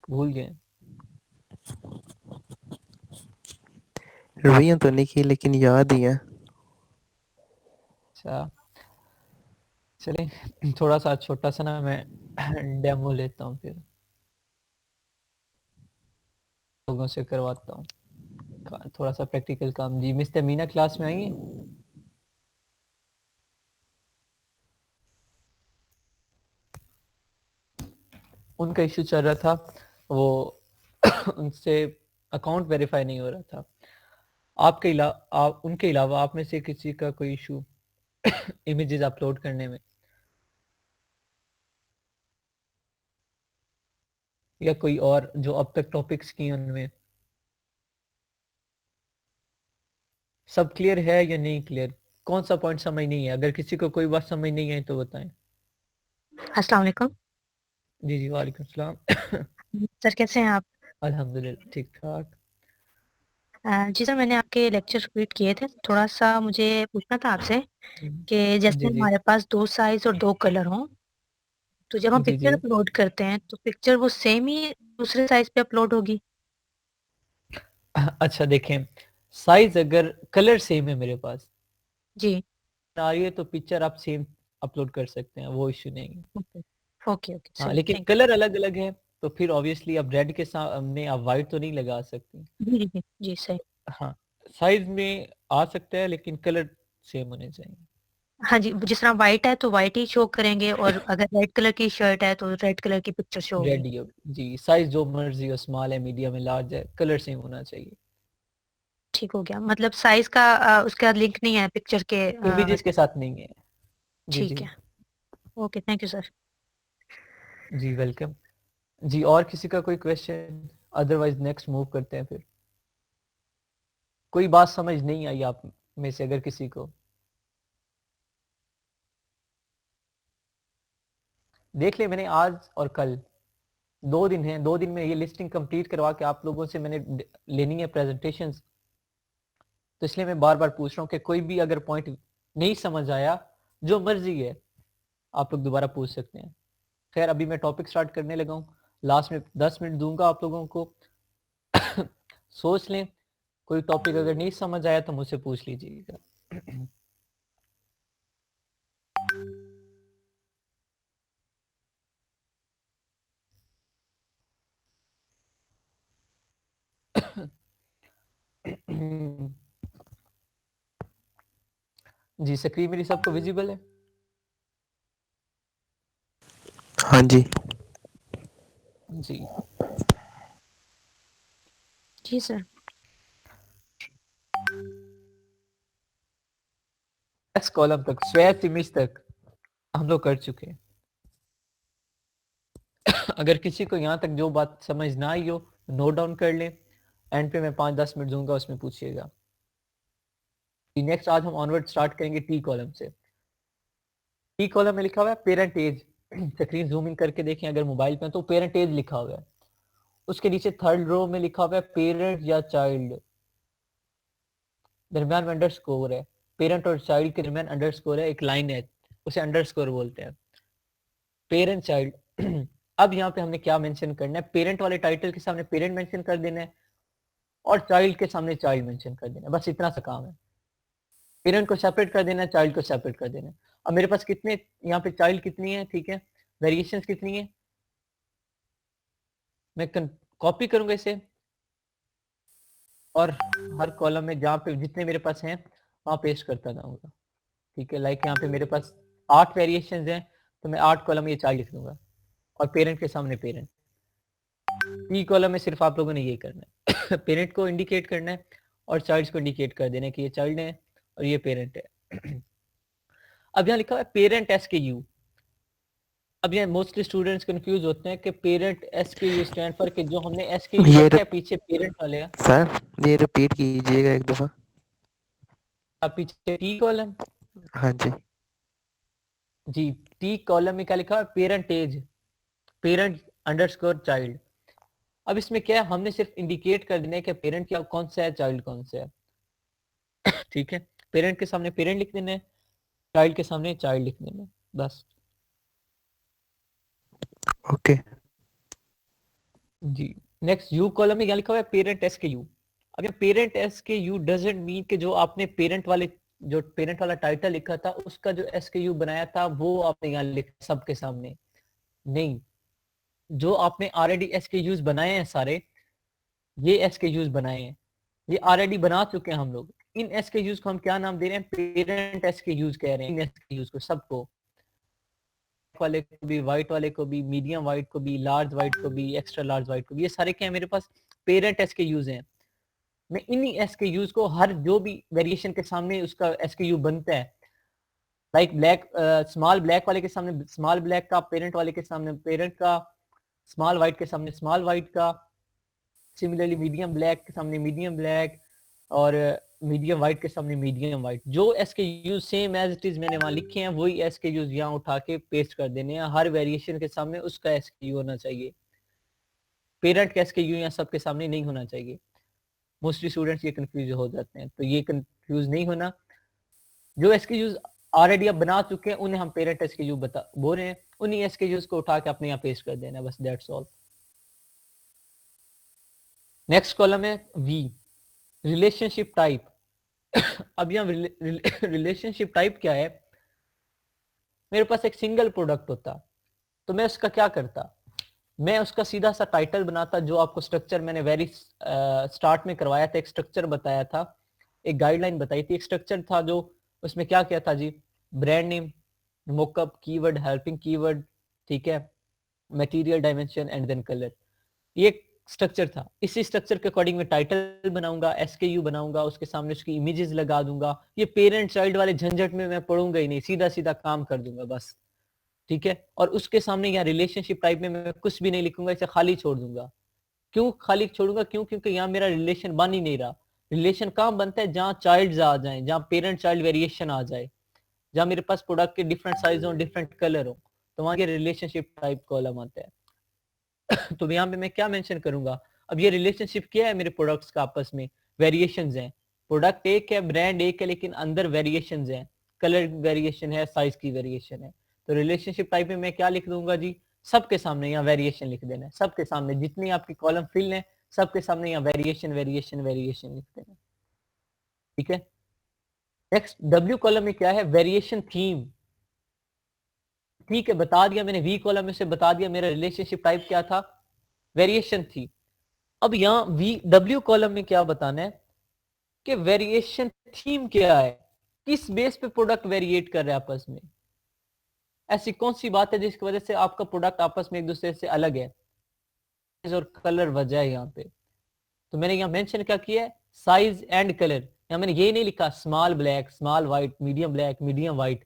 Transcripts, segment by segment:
भूल गए? रवियां तो नहीं की लेकिन याद ही है। अच्छा चले, थोड़ा सा छोटा सा ना मैं डेमो लेता हूँ, फिर लोगों से करवाता हूँ थोड़ा सा प्रैक्टिकल काम। जी मिस्टर मीना क्लास में आइए। उनका इश्यू चल रहा था, वो उनसे अकाउंट वेरीफाई नहीं हो रहा था। आपके अलावा उनके अलावा आप में से किसी का कोई इशू इमेजेस अपलोड करने में, या कोई और जो अब तक टॉपिक्स किए उनमें सब क्लियर है या नहीं क्लियर? कौन सा पॉइंट समझ नहीं है? अगर किसी को कोई बात समझ नहीं आई तो बताएं। अस्सलाम वालेकुम। जी जी वालेकुम सलाम। सर कैसे हैं आप? अल्हम्दुलिल्लाह ठीक ठाक। जी सर, मैंने आपके लेक्चर रिपीट किए थे। थोड़ा सा मुझे पूछना था आपसे कि जैसे जी जी हमारे पास 2 साइज और 2 कलर हों, तो जब हम जी पिक्चर जी। अपलोड करते हैं तो पिक्चर वो सेम ही दूसरे साइज पे अपलोड होगी? अच्छा देखें, साइज अगर कलर सेम है मेरे पास जी। आ रही है तो पिक्चर आप सेम अपलोड कर सकते हैं, वो इश्यू नहीं है। ओके, ओके, ओके, हाँ सही, लेकिन थैंक कलर अलग अलग है, तो फिर ऑब्वियसली अब रेड के सामने आप वाइट तो नहीं लगा सकते। यू। जी, जी, जी, सही। हाँ साइज में आ सकता है लेकिन कलर सेम होने चाहिए। हाँ जी, जिस तरह व्हाइट है तो व्हाइट ही शो करेंगे, और अगर रेड कलर की शर्ट है तो रेड कलर की पिक्चर शो होगी। रेड ही होगी जी, साइज जो मर्जी हो, स्मॉल है, मीडियम है, लार्ज है, कलर सेम होना चाहिए। ठीक हो गया, मतलब साइज का उसका लिंक नहीं है पिक्चर के इमेजेस के साथ नहीं है। जी ठीक जी। है। Okay, thank you sir. जी वेलकम। जी और किसी का कोई क्वेश्चन? अदरवाइज नेक्स्ट मूव करते हैं फिर। कोई बात समझ नहीं आई आप में से अगर किसी को, देख ले मैंने आज और कल 2 दिन है, 2 दिन में ये लिस्टिंग कंप्लीट करवा के आप लोगों से मैंने लेनी है प्रेजेंटेशंस। तो इसलिए मैं बार बार पूछ रहा हूँ कि कोई भी अगर पॉइंट नहीं समझ आया, जो मर्जी है आप लोग दोबारा पूछ सकते हैं। खैर अभी मैं टॉपिक स्टार्ट करने लगा हूँ, लास्ट में 10 मिनट दूंगा आप लोगों को। सोच लें, कोई टॉपिक अगर नहीं समझ आया तो मुझसे पूछ लीजिएगा। जी स्क्रीन मेरी सबको विजिबल है? हाँ जी। जी जी सर। नेक्स्ट कॉलम तक, स्वैप इमेज तक हम लोग कर चुके हैं। अगर किसी को यहाँ तक जो बात समझ ना आई हो, नोट डाउन कर लें, एंड पे मैं 5-10 मिनट दूंगा, उसमें पूछिएगा। नेक्स्ट आज हम ऑनवर्ड स्टार्ट करेंगे टी कॉलम से। टी कॉलम में लिखा हुआ है parent age. Screen zoom in करके देखें अगर मोबाइल पे तो पेरेंट एज लिखा हुआ है। उसके नीचे थर्ड रो में लिखा हुआ है पेरेंट या चाइल्ड, दरमियान में अंडरस्कोर है। पेरेंट और चाइल्ड के दरमियान अंडरस्कोर है, एक लाइन है, उसे अंडरस्कोर बोलते हैं। Parent child. अब यहाँ पे हमने क्या मेंशन करना है? पेरेंट वाले टाइटल के सामने पेरेंट मेंशन कर देना है, और चाइल्ड के सामने चाइल्ड मेंशन कर देना है, बस इतना सा काम है। पेरेंट को सेपरेट कर देना है, चाइल्ड को सेपरेट कर देना है। अब मेरे पास कितने यहाँ पे चाइल्ड कितनी है, ठीक है, वेरिएशंस कितनी है, मैं कॉपी करूंगा इसे, और हर कॉलम में जहाँ पे जितने मेरे पास हैं वहां पेस्ट करता जाऊंगा। ठीक है, लाइक यहाँ पे मेरे पास 8 वेरिएशंस हैं, तो मैं 8 कॉलम ये 4 लिख दूंगा, और पेरेंट के सामने पेरेंट। ई कॉलम में सिर्फ आप लोगों ने ये करना है, पेरेंट को इंडिकेट करना है और चाइल्ड को इंडिकेट कर देना है कि ये चाइल्ड है और ये पेरेंट है। अब यहाँ लिखा हुआ है पेरेंट एस के यू। अब यहाँ मोस्टली स्टूडेंट्स कंफ्यूज होते हैं कि पेरेंट एस के यू स्टैंड फॉर, कि जो हमने एस के यू ये रखा है पीछे पेरेंट वाले का, सर ये रिपीट कीजिएगा एक दफ़ा। अब पीछे टी कॉलम। हाँ जी। जी टी कॉलम में क्या लिखा है? Parent age, parent underscore child. अब इसमें क्या है, हमने सिर्फ इंडिकेट कर देना है कि पेरेंट क्या कौन सा है, चाइल्ड कौन सा है। ठीक है, पेरेंट के सामने पेरेंट लिख देना है, चाइल्ड के सामने चाइल्ड लिख देना है, बस। ओके। जी। नेक्स्ट यू कॉलम में क्या लिखा हुआ है, पेरेंट एस के यू। अब ये पेरेंट एस के यू डजंट मीन कि जो आपने पेरेंट वाला टाइटल लिखा था उसका जो एस के यू बनाया था वो आपने यहाँ लिखा सबके सामने, नहीं। जो आपने ऑलरेडी एस के यूज बनाए हैं सारे, ये एस के यूज बनाए हैं, ये ऑलरेडी बना चुके हैं हम लोग। इन एस के यूज को हम क्या नाम दे रहे हैं, पेरेंट एस के यूज कह रहे हैं। इन एस के यूज को सबको, वाले को भी, व्हाइट वाले को भी, मीडियम व्हाइट को भी, लार्ज व्हाइट को भी, एक्स्ट्रा लार्ज व्हाइट को भी, ये सारे क्या है मेरे पास, पेरेंट एस के यूज हैं। मैं इन्हीं एस के यूज को हर जो भी वेरिएशन के सामने उसका एस के यू बनता है, लाइक ब्लैक, स्मॉल ब्लैक वाले के सामने स्मॉल ब्लैक का, पेरेंट वाले के सामने पेरेंट का, स्मॉल व्हाइट के सामने स्मॉल व्हाइट का, सिमिलरली मीडियम ब्लैक के सामने मीडियम ब्लैक, और मीडियम व्हाइट के सामने मीडियम व्हाइट। जो एस के use same as it is मैंने वहां लिखे हैं, वही एस के यूज यहाँ उठा के पेस्ट कर देने हैं। हर वेरिएशन के सामने उसका एस के यू होना चाहिए, पेरेंट का एस के यू यहाँ सबके सामने नहीं होना चाहिए। मोस्टली स्टूडेंट्स ये कंफ्यूज हो जाते हैं, तो ये कंफ्यूज नहीं होना। जो एस के यूज ऑलरेडी अब बना चुके हैं उन्हें हम पेरेंट एस के यू बोल रहे हैं, उन्हीं एस के यूज को उठा के अपने यहाँ पेस्ट कर देना, बस दैट्स ऑल। नेक्स्ट कॉलम है वी, रिलेशनशिप टाइप। अब यहाँ रिलेशनशिप टाइप क्या है, मेरे पास एक सिंगल प्रोडक्ट होता तो मैं उसका क्या करता, मैं उसका सीधा सा टाइटल बनाता, जो आपको स्ट्रक्चर मैंने वेरी स्टार्ट में करवाया था, एक स्ट्रक्चर बताया था, एक गाइडलाइन बताई थी, एक स्ट्रक्चर था जो उसमें क्या क्या था जी, brand name, mockup, keyword, helping keyword, ठीक है, material, dimension and then colour, ये स्ट्रक्चर था। इसी स्ट्रक्चर के अकॉर्डिंग मैं टाइटल बनाऊंगा, एसकेयू बनाऊंगा, उसके सामने उसकी इमेजेस लगा दूंगा। ये पेरेंट चाइल्ड वाले झंझट में मैं पढ़ूंगा ही नहीं, सीधा सीधा काम कर दूंगा बस, ठीक है। और उसके सामने यहाँ रिलेशनशिप टाइप में मैं कुछ भी नहीं लिखूंगा, इसे खाली छोड़ दूंगा। क्यों खाली छोड़ूंगा, क्योंकि यहाँ मेरा रिलेशन बन ही नहीं रहा। रिलेशन कहाँ बनता है, जहाँ चाइल्ड आ जाए, जहाँ पेरेंट चाइल्ड वेरिएशन आ जाए, जहाँ मेरे पास प्रोडक्ट के डिफरेंट साइज हो, डिफरेंट कलर हो, तो वहां ये रिलेशनशिप टाइप कॉलम आता है। तो यहाँ पे मैं क्या मेंशन करूंगा, अब ये रिलेशनशिप क्या है मेरे प्रोडक्ट्स का आपस में, वेरिएशंस हैं। प्रोडक्ट एक है, ब्रांड एक है, लेकिन अंदर वेरिएशंस हैं, कलर वेरिएशन है, साइज की वेरिएशन है। तो रिलेशनशिप टाइप में मैं क्या लिख दूंगा जी, सबके सामने यहाँ वेरिएशन लिख देना है, सबके सामने जितनी आपकी कॉलम फिल है सबके सामने यहाँ वेरिएशन वेरिएशन वेरिएशन लिख देना, ठीक है। नेक्स्ट डब्ल्यू कॉलम में क्या है, वेरिएशन थीम, ठीक है, बता दिया मैंने, वी कॉलम में से बता दिया मेरा रिलेशनशिप टाइप क्या था, वेरिएशन थी। अब यहाँ वी डब्ल्यू कॉलम में क्या बताना है कि वेरिएशन थीम क्या है, किस बेस पे प्रोडक्ट वेरिएट कर रहा है आपस में, ऐसी कौन सी बात है जिसकी वजह से आपका प्रोडक्ट आपस में एक दूसरे से अलग है, और कलर वजह है यहाँ पे। तो मैंने यहाँ मेंशन क्या किया है, साइज एंड कलर। यहाँ मैंने ये नहीं लिखा small black, small white, medium black, medium white,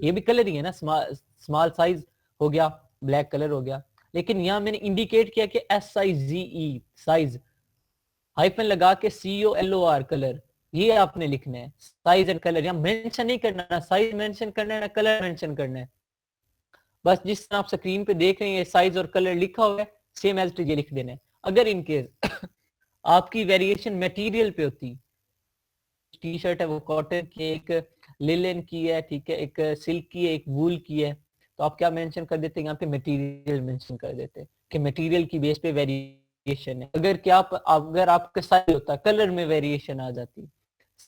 ये भी कलर ही है ना, स्मॉल साइज हो गया, ब्लैक कलर हो गया। लेकिन यहाँ मैंने इंडिकेट किया कि SIZE साइज, हाइफन लगा के COLOR कलर, ये आपने लिखना है, साइज एंड कलर। यहाँ मेंशन नहीं करना, ना साइज मेंशन करना है ना कलर मेंशन करना है, बस जिस तरह आप स्क्रीन पे देख रहे हैं साइज और कलर लिखा हुआ है सेम एज ये लिख देना है। अगर इनकेस आपकी वेरिएशन मटेरियल पे होती, टी शर्ट है वो कॉटन की, एक लिलन की है, ठीक है, एक सिल्क की है, एक वूल की है, तो आप क्या मेंशन कर देते हैं यहाँ पे, मटेरियल मेंशन कर देते कि मटेरियल की बेस पे वेरिएशन है। अगर आपका साइज होता, कलर में वेरिएशन आ जाती,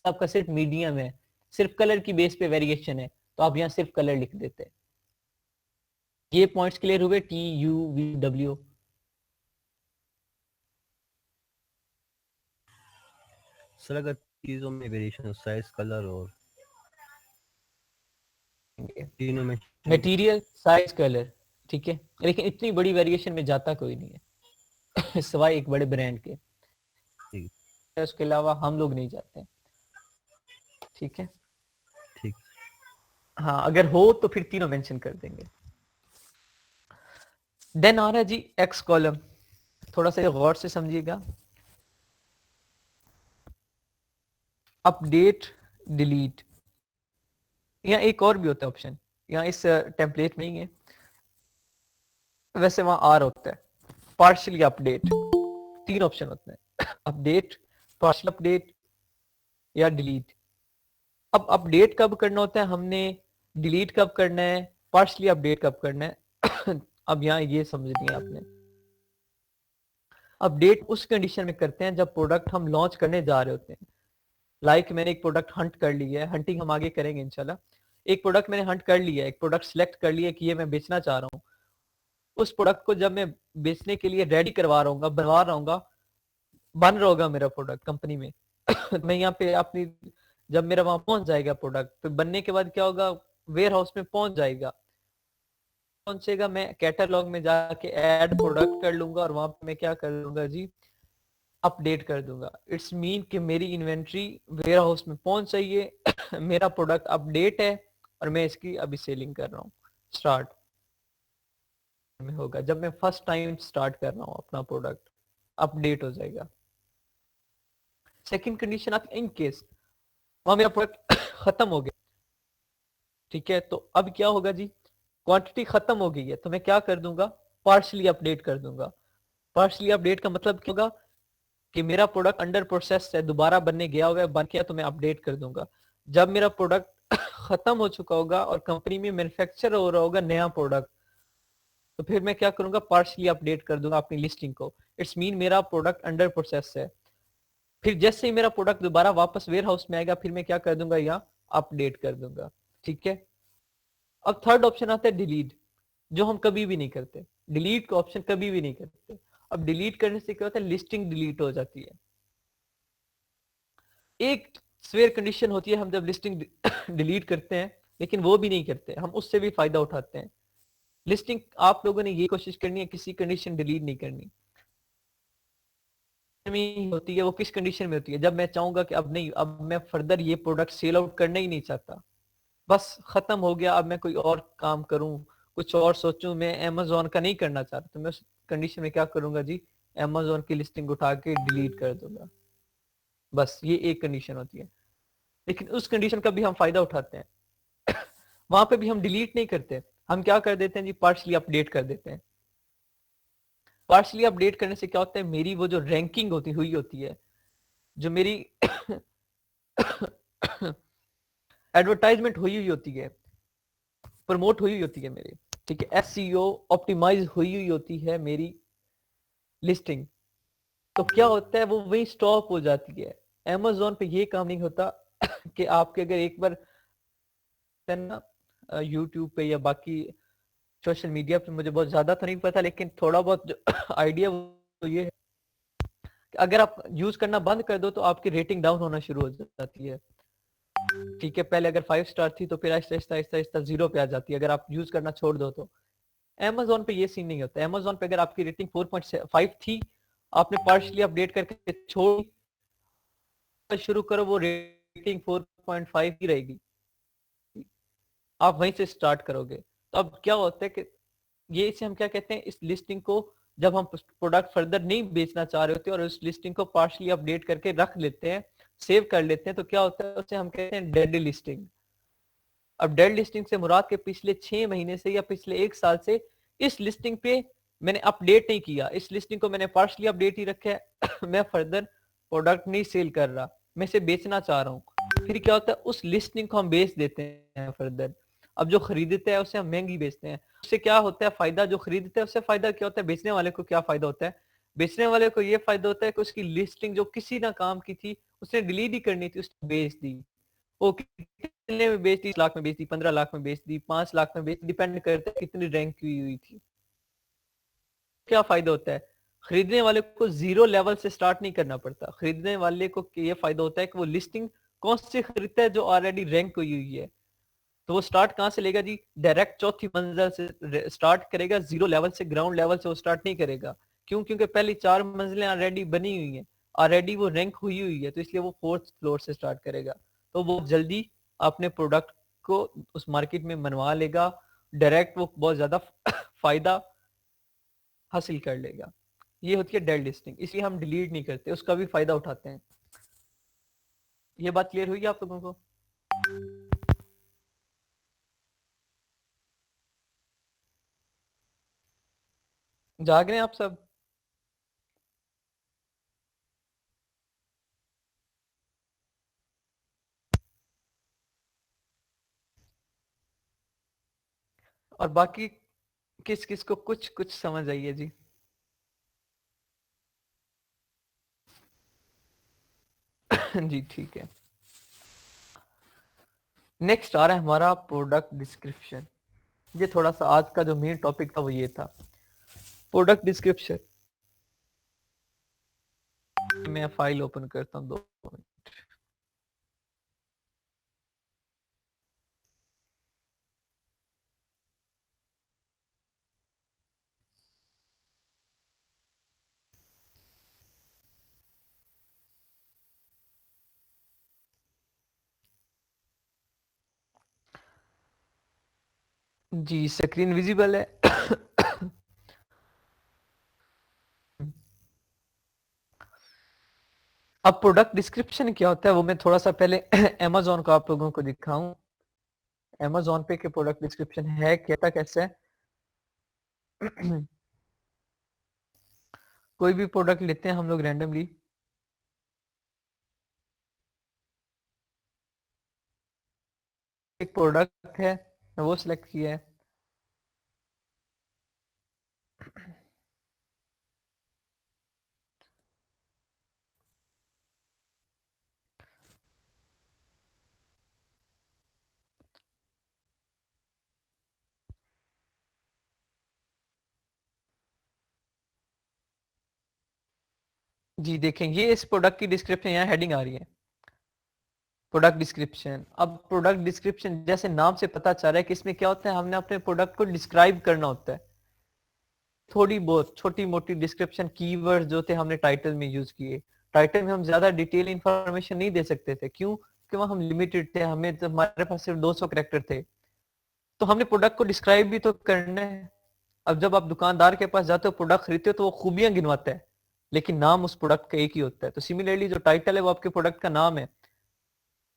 आपका सिर्फ मीडियम है, सिर्फ कलर की बेस पे वेरिएशन है, तो आप यहाँ सिर्फ कलर लिख देते। ये पॉइंट्स क्लियर हुए, TUVW। सर अगर चीजों में वेरिएशन, साइज, कलर और तीनों में, मटेरियल, साइज, कलर, ठीक है, लेकिन इतनी बड़ी वेरिएशन में जाता कोई नहीं है सिवाय एक बड़े ब्रांड के, उसके अलावा हम लोग नहीं जाते, ठीक है। ठीक। हाँ अगर हो तो फिर तीनों मेंशन कर देंगे। देन आ रहा है जी एक्स कॉलम, थोड़ा सा गौर से समझिएगा। अपडेट, डिलीट, यहाँ एक और भी होता है ऑप्शन, यहाँ इस टेम्पलेट में ही है, वैसे वहां आर होता है, पार्शियली अपडेट, तीन ऑप्शन होते हैं, अपडेट, पार्शियल अपडेट या डिलीट। अब अपडेट कब करना होता है हमने, डिलीट कब करना है, पार्शियली अपडेट कब करना है अब यहाँ ये समझनी है आपने। अपडेट उस कंडीशन में करते हैं जब प्रोडक्ट हम लॉन्च करने जा रहे होते हैं। लाइक मैंने एक प्रोडक्ट हंट कर ली है, हंटिंग हम आगे करेंगे इंशाल्लाह। एक प्रोडक्ट मैंने हंट कर लिया है, एक प्रोडक्ट सिलेक्ट कर लिया कि ये मैं बेचना चाह रहा हूँ। उस प्रोडक्ट को जब मैं बेचने के लिए रेडी करवा रहा हूँ, बनवा रहा हूँ, बन रहा होगा मेरा प्रोडक्ट कंपनी में मैं यहाँ पे अपनी, जब मेरा वहां पहुंच जाएगा प्रोडक्ट, तो बनने के बाद क्या होगा, वेयर हाउस में पहुंच जाएगा, पहुंचेगा, मैं कैटलॉग में जाके ऐड प्रोडक्ट कर लूंगा और वहां पे मैं क्या कर लूंगा जी, अपडेट कर दूंगा। इट्स मीन कि मेरी इन्वेंट्री वेयर हाउस में पहुंच जाइए मेरा प्रोडक्ट अपडेट है और मैं इसकी अभी सेलिंग कर रहा हूँ। स्टार्ट में होगा जब मैं फर्स्ट टाइम स्टार्ट कर रहा हूँ अपना प्रोडक्ट, अपडेट हो जाएगा। सेकंड कंडीशन आती है इन केस वहां मेरा प्रोडक्ट खत्म हो गया, ठीक है, तो अब क्या होगा जी, क्वांटिटी खत्म हो गई है तो मैं क्या कर दूंगा, पार्शली अपडेट कर दूंगा। पार्शली अपडेट का मतलब क्या होगा कि मेरा प्रोडक्ट अंडर प्रोसेस है, दोबारा बनने गया होगा, बन गया तो मैं अपडेट कर दूंगा। जब मेरा प्रोडक्ट खत्म हो चुका होगा और कंपनी में मैन्युफैक्चर हो रहा होगा नया प्रोडक्ट, तो फिर मैं क्या करूंगा, पार्शली अपडेट कर दूंगा अपनी लिस्टिंग को। इट्स मीन मेरा प्रोडक्ट अंडर प्रोसेस है। फिर जैसे ही मेरा प्रोडक्ट दोबारा वापस वेयर हाउस में आएगा, फिर मैं क्या कर दूंगा, यहाँ अपडेट कर दूंगा, ठीक है। अब थर्ड ऑप्शन आता है डिलीट, जो हम कभी भी नहीं करते, डिलीट का ऑप्शन कभी भी नहीं करते। अब डिलीट करने से क्या होता है, लिस्टिंग डिलीट हो जाती है। एक स्वेयर कंडीशन होती है हम जब लिस्टिंग डिलीट करते हैं, लेकिन वो भी नहीं करते, हम उससे भी फायदा उठाते हैं। लिस्टिंग आप लोगों ने ये कोशिश करनी है, किसी कंडीशन डिलीट नहीं करनी में होती है। वो किस कंडीशन में होती है, जब मैं चाहूंगा कि अब नहीं, अब मैं फर्दर ये प्रोडक्ट सेल आउट करना ही नहीं चाहता, बस खत्म हो गया, अब मैं कोई और काम करूं, कुछ और सोचूं, मैं अमेजोन का नहीं करना चाहता, तो मैं उस कंडीशन में क्या करूंगा जी, अमेजोन की लिस्टिंग उठा के डिलीट कर दूंगा। बस ये एक कंडीशन होती है, लेकिन उस कंडीशन का भी हम फायदा उठाते हैं वहां पे भी हम डिलीट नहीं करते, हम क्या कर देते हैं जी, पार्शली अपडेट कर देते हैं। पार्शली अपडेट करने से क्या होता है, मेरी वो जो रैंकिंग होती है, जो मेरी एडवर्टाइजमेंट हुई होती है, प्रमोट हुई होती है मेरी, ठीक है, एसईओ ऑप्टिमाइज हुई होती है मेरी लिस्टिंग, तो क्या होता है, वो वही स्टॉप हो जाती है। अमेजोन पे ये काम नहीं होता कि आपके अगर एक बार ना यूट्यूब पे या बाकी सोशल मीडिया पे, मुझे बहुत ज्यादा तो नहीं पता, लेकिन थोड़ा बहुत जो आइडिया वो ये है कि अगर आप यूज करना बंद कर दो तो आपकी रेटिंग डाउन होना शुरू हो जाती है, ठीक है। पहले अगर 5 स्टार थी तो फिर आहिस्ता आहिस्ता आहिस्ता आहिस्ता 0 पे आ जाती है अगर आप यूज करना छोड़ दो तो। Amazon पे ये सीन नहीं होता। Amazon पे अगर आपकी रेटिंग 4.5 थी, आपने पार्शली अपडेट करके छोड़, शुरू करो, वो रेटिंग 4.5 ही रहेगी, आप वहीं से स्टार्ट करोगे। तो अब क्या होता है कि ये, इसे हम क्या कहते हैं, इस लिस्टिंग को जब हम प्रोडक्ट फर्दर नहीं बेचना चाह रहे होते और उस लिस्टिंग को पार्शली अपडेट करके रख लेते हैं, सेव कर लेते हैं, तो क्या होता है, उसे हम कहते हैं डेड लिस्टिंग। अब डेड लिस्टिंग से मुराद के पिछले 6 महीने से या पिछले 1 साल से इस लिस्टिंग पे मैंने अपडेट नहीं किया, इस लिस्टिंग को मैंने पार्शली अपडेट ही रखा है मैं फर्दर प्रोडक्ट नहीं सेल कर रहा, मैं इसे बेचना चाह रहा हूँ। फिर क्या होता है, उस लिस्टिंग को हम बेच देते हैं फर्दर। अब जो खरीदते हैं उसे हम महंगी बेचते हैं, उससे क्या होता है फायदा, जो खरीदते हैं उससे फायदा क्या होता है, बेचने वाले को क्या फायदा होता है, बेचने वाले को ये फायदा होता है कि उसकी लिस्टिंग जो किसी ना काम की थी, उसने डिलीट ही करनी थी, उसने बेच दी। वो कितने में बेच दी, 30 लाख में बेच दी, 15 लाख में बेच दी, 5 लाख में बेच दी, डिपेंड करता है कितनी रैंक की हुई थी। क्या फायदा होता है, खरीदने वाले को जीरो लेवल से स्टार्ट नहीं करना पड़ता, खरीदने वाले को ये फायदा होता है कि वो लिस्टिंग कौन सी खरीदता है, जो ऑलरेडी रैंक हुई हुई है, तो वो स्टार्ट कहां से लेगा जी, डायरेक्ट चौथी मंजिल से स्टार्ट करेगा, जीरो लेवल से, ग्राउंड लेवल से वो स्टार्ट नहीं करेगा। क्यों, क्योंकि पहली 4 मंजिलें ऑलरेडी बनी हुई हैं, ऑलरेडी वो रैंक हुई हुई है, तो इसलिए वो 4th फ्लोर से स्टार्ट करेगा, तो वो जल्दी अपने प्रोडक्ट को उस मार्केट में मनवा लेगा, डायरेक्ट वो बहुत ज्यादा फायदा हासिल कर लेगा। ये होती है डेड लिस्टिंग, इसलिए हम डिलीट नहीं करते, उसका भी फायदा उठाते हैं। ये बात क्लियर हुई आप लोगों को? जाग रहे हैं आप सब? और बाकी किस किस को कुछ कुछ समझ आई है जी? जी ठीक है। नेक्स्ट आ रहा है हमारा प्रोडक्ट डिस्क्रिप्शन। ये थोड़ा सा आज का जो मेन टॉपिक था वो ये था, प्रोडक्ट डिस्क्रिप्शन। मैं फाइल ओपन करता हूँ 2 मिनट। जी स्क्रीन विजिबल है। अब प्रोडक्ट डिस्क्रिप्शन क्या होता है वो मैं थोड़ा सा पहले अमेजोन को आप लोगों को दिखाऊं। अमेजोन पे के प्रोडक्ट डिस्क्रिप्शन है क्या, कैसे है। कोई भी प्रोडक्ट लेते हैं हम लोग रैंडमली, एक प्रोडक्ट है वो सिलेक्ट किया है। जी देखें, ये इस प्रोडक्ट की डिस्क्रिप्शन यहाँ हेडिंग आ रही है, प्रोडक्ट डिस्क्रिप्शन। अब प्रोडक्ट डिस्क्रिप्शन जैसे नाम से पता चल रहा है कि इसमें क्या होता है, हमने अपने प्रोडक्ट को डिस्क्राइब करना होता है। थोड़ी बहुत छोटी मोटी डिस्क्रिप्शन, कीवर्ड जो थे हमने टाइटल में यूज किए। टाइटल में हम ज्यादा डिटेल इंफॉर्मेशन नहीं दे सकते थे, क्यों? क्योंकि हम लिमिटेड थे, हमें तो हमारे पास सिर्फ 200 कैरेक्टर थे। तो हमने प्रोडक्ट को डिस्क्राइब भी तो करना है। अब जब आप दुकानदार के पास जाते हो, प्रोडक्ट खरीदते हो, तो वो खूबियां गिनवाता है, लेकिन नाम उस प्रोडक्ट का एक ही होता है। तो सिमिलरली जो टाइटल है वो आपके प्रोडक्ट का नाम है,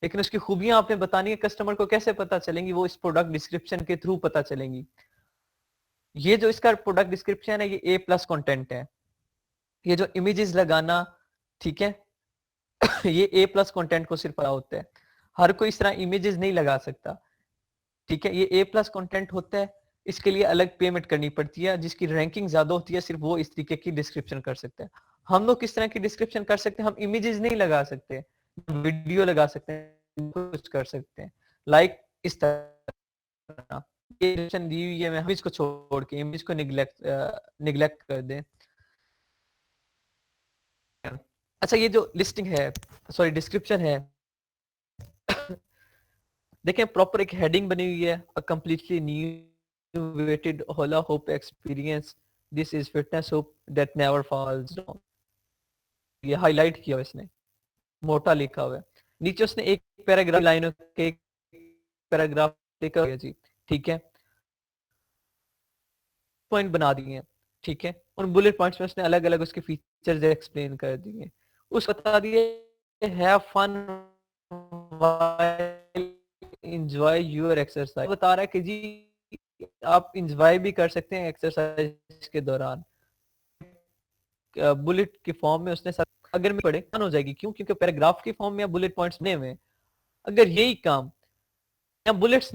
लेकिन उसकी खूबियां आपने बतानी है कस्टमर को, कैसे पता चलेंगी? वो इस प्रोडक्ट डिस्क्रिप्शन के थ्रू पता चलेंगी। ये जो इसका प्रोडक्ट डिस्क्रिप्शन है ये A+ कंटेंट है। ये जो इमेजेस लगाना, ठीक है, ये A+ कंटेंट को सिर्फ पता होता है, हर कोई इस तरह इमेजेस नहीं लगा सकता। ठीक है, ये A+ कंटेंट होता है, इसके लिए अलग पेमेंट करनी पड़ती है। जिसकी रैंकिंग ज्यादा होती है सिर्फ वो इस तरीके की डिस्क्रिप्शन कर सकते हैं। हम लोग किस तरह की डिस्क्रिप्शन कर सकते हैं? हम इमेजेस नहीं लगा सकते, वीडियो लगा सकते हैं, कुछ कर सकते हैं, लाइक इस तरह। ये डिस्क्रिप्शन दी हुई है, मैं इमेज को छोड़ के इमेज को निगलेक्ट कर दें। अच्छा, ये जो लिस्टिंग है, सॉरी डिस्क्रिप्शन है, देखें प्रॉपर एक हेडिंग बनी हुई है, अ कंप्लीटली न्यू वेटेड होला hope experience, this is fitness hope that never falls down. ये हाईलाइट किया हुआ इसने, मोटा लिखा हुआ है। नीचे उसने एक पैराग्राफ लाइनों के एक पैराग्राफ लिखा हुआ है जी, ठीक है, पॉइंट बना दिए हैं, ठीक है। उन बुलेट पॉइंट्स में उसने अलग अलग उसके फीचर्स एक्सप्लेन कर दिए, उस बता दिए have fun while enjoy your exercise. बता रहा है कि जी आप एंजॉय भी कर सकते हैं एक्सरसाइज के दौरान। बुलेट के फॉर्म में उसने अगर मैं पढ़े हो जाएगी, क्यों? क्योंकि पैराग्राफ के फॉर्म में या बुलेट पॉइंट्स बने हुए हैं। अगर यही काम या बुलेट्स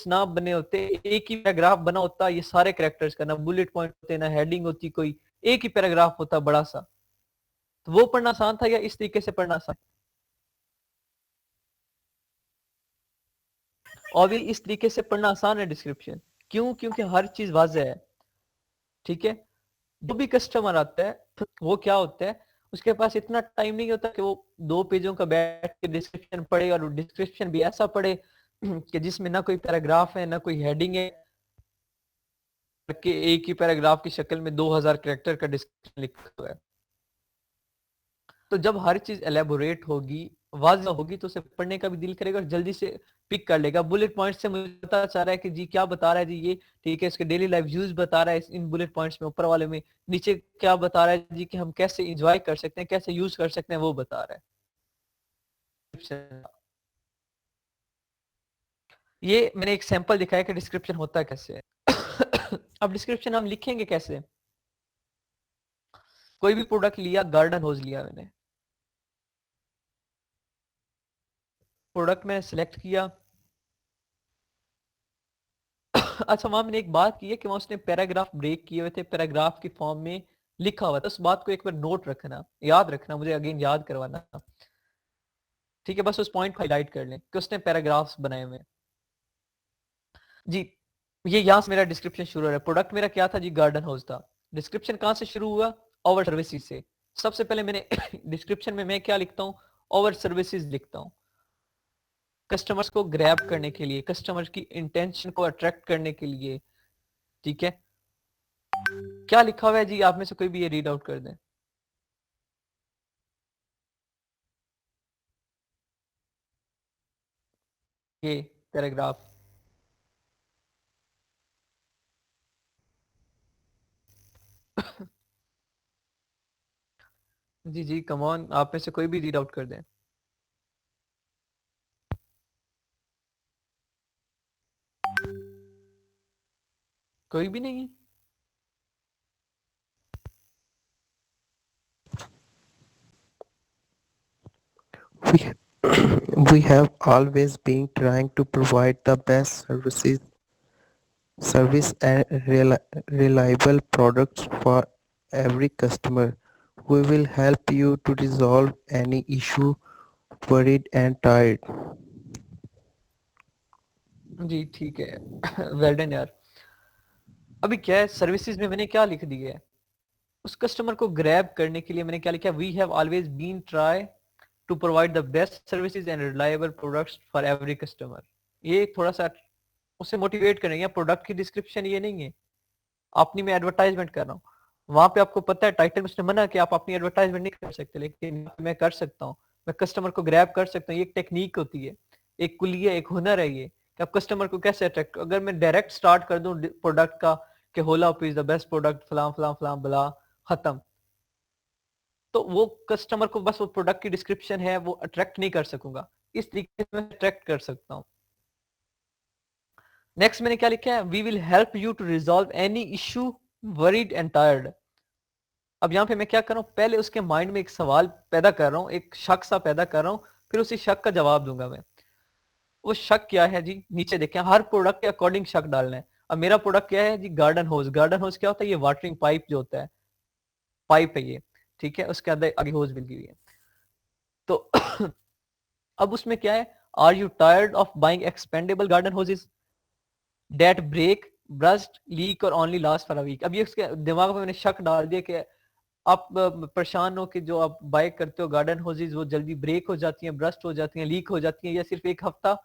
ना बने होते, एक ही पैराग्राफ बना होता, ये सारे कैरेक्टर्स का, ना बुलेट पॉइंट होते, ना हेडिंग होती कोई, एक ही पैराग्राफ होता बड़ा सा, तो वो पढ़ना आसान था या इस तरीके से पढ़ना आसान? और भी इस तरीके से पढ़ना आसान है डिस्क्रिप्शन, क्यों? क्योंकि हर चीज वाज़ेह है, ठीक है। जो भी कस्टमर आता है वो क्या होता है, उसके पास इतना टाइम नहीं होता कि वो 2 पेजों का बैठ के डिस्क्रिप्शन पढ़े, और डिस्क्रिप्शन भी ऐसा पढ़े कि जिसमें ना कोई पैराग्राफ है ना कोई हेडिंग है, कि एक ही पैराग्राफ की शक्ल में 2000 कैरेक्टर का डिस्क्रिप्शन लिखा हुआ है। तो जब हर चीज एलेबोरेट होगी, वाज़ेह होगी, तो उसे पढ़ने का भी दिल करेगा और जल्दी से पिक कर लेगा। बुलेट पॉइंट से मुझे पता चल रहा है कि जी क्या बता रहा है जी ये, ठीक है, इसके डेली लाइफ यूज बता रहा है इन बुलेट पॉइंट्स में, ऊपर वाले में। नीचे क्या बता रहा है जी कि हम कैसे इंजॉय कर सकते हैं, कैसे यूज कर सकते हैं, वो बता रहा है। ये मैंने एक सैंपल दिखाया कि डिस्क्रिप्शन होता कैसे है। अब डिस्क्रिप्शन हम लिखेंगे कैसे? कोई भी प्रोडक्ट लिया, गार्डन होज लिया मैंने, प्रोडक्ट में सिलेक्ट किया। अच्छा, वहां मैंने एक बात की है कि वहां उसने पैराग्राफ ब्रेक किए हुए थे, पैराग्राफ की फॉर्म में लिखा हुआ था। उस बात को एक बार नोट रखना, याद रखना, मुझे अगेन याद करवाना। ठीक है, बस उस पॉइंट को हाईलाइट कर लें कि उसने पैराग्राफ्स बनाए हुए हैं जी। ये यहाँ से मेरा डिस्क्रिप्शन शुरू हो रहा है। प्रोडक्ट मेरा क्या था जी, गार्डन हाउस था। डिस्क्रिप्शन कहाँ से शुरू हुआ, ओवर सर्विसेज से। सबसे पहले मैंने डिस्क्रिप्शन में मैं क्या लिखता हूँ, ओवर सर्विसेज लिखता हूँ। कस्टमर्स को ग्रैब करने के लिए, कस्टमर की इंटेंशन को अट्रैक्ट करने के लिए, ठीक है। क्या लिखा हुआ है जी, आप में से कोई भी ये रीड आउट कर दें। ये paragraph ji ji, come on, आप में से कोई भी रीड आउट कर दें। कोई भी नहीं है। We we have always been trying to provide the best service and reliable products for every customer. We will help you to resolve any issue, worried and tired. जी ठीक है, वेल डन यार। अभी क्या है, सर्विसेज में मैंने क्या लिख दिया है, उस कस्टमर को ग्रैब करने के लिए मैंने क्या लिखा, we have always been try to provide the best services and reliable products for every customer. ये थोड़ा सा उसे मोटिवेट करेंगे। प्रोडक्ट की डिस्क्रिप्शन ये नहीं है, अपनी मैं एडवर्टाइजमेंट कर रहा हूँ। वहां पे आपको पता है टाइटल उसने मना कि आप अपनी एडवर्टाइजमेंट नहीं कर सकते, लेकिन मैं कर सकता हूँ। मैं कस्टमर को ग्रैब कर सकता हूँ। ये एक टेक्निक होती है, एक कुलिया, एक हुनर है ये, कि आप कस्टमर को कैसे अट्रैक्ट। अगर मैं डायरेक्ट स्टार्ट कर दूं प्रोडक्ट का कि होला इज द बेस्ट प्रोडक्ट फलां फलां फलां बला, खत्म, तो वो कस्टमर को बस वो प्रोडक्ट की डिस्क्रिप्शन है वो अट्रैक्ट नहीं कर सकूंगा। इस तरीके से मैं अट्रैक्ट कर सकता हूँ। नेक्स्ट मैंने क्या लिखा है, we will help you to resolve any issue worried and tired. अब यहाँ पे मैं क्या कर रहा हूँ, पहले उसके माइंड में एक सवाल पैदा कर रहा हूँ, एक शक सा पैदा कर रहा हूँ, फिर उसी शक का जवाब दूंगा मैं। वो शक क्या है जी, नीचे देखें, हर प्रोडक्ट के अकॉर्डिंग शक डालना है। अब मेरा प्रोडक्ट क्या है जी, गार्डन होज। गार्डन होज क्या होता है, ये वाटरिंग पाइप जो होता है, पाइप है ये, ठीक है, उसके अंदर आगे होज लगी हुई है। तो अब उसमें क्या है, are you tired of buying expendable garden hoses that break, burst, leak और only last for a week. अब ये उसके दिमाग में मैंने शक डाल दिया कि आप परेशान हो कि जो आप बाय करते हो गार्डन होजेस वो जल्दी ब्रेक हो जाती हैं, ब्रस्ट हो जाती हैं, लीक हो जाती हैं, या सिर्फ एक हफ्ता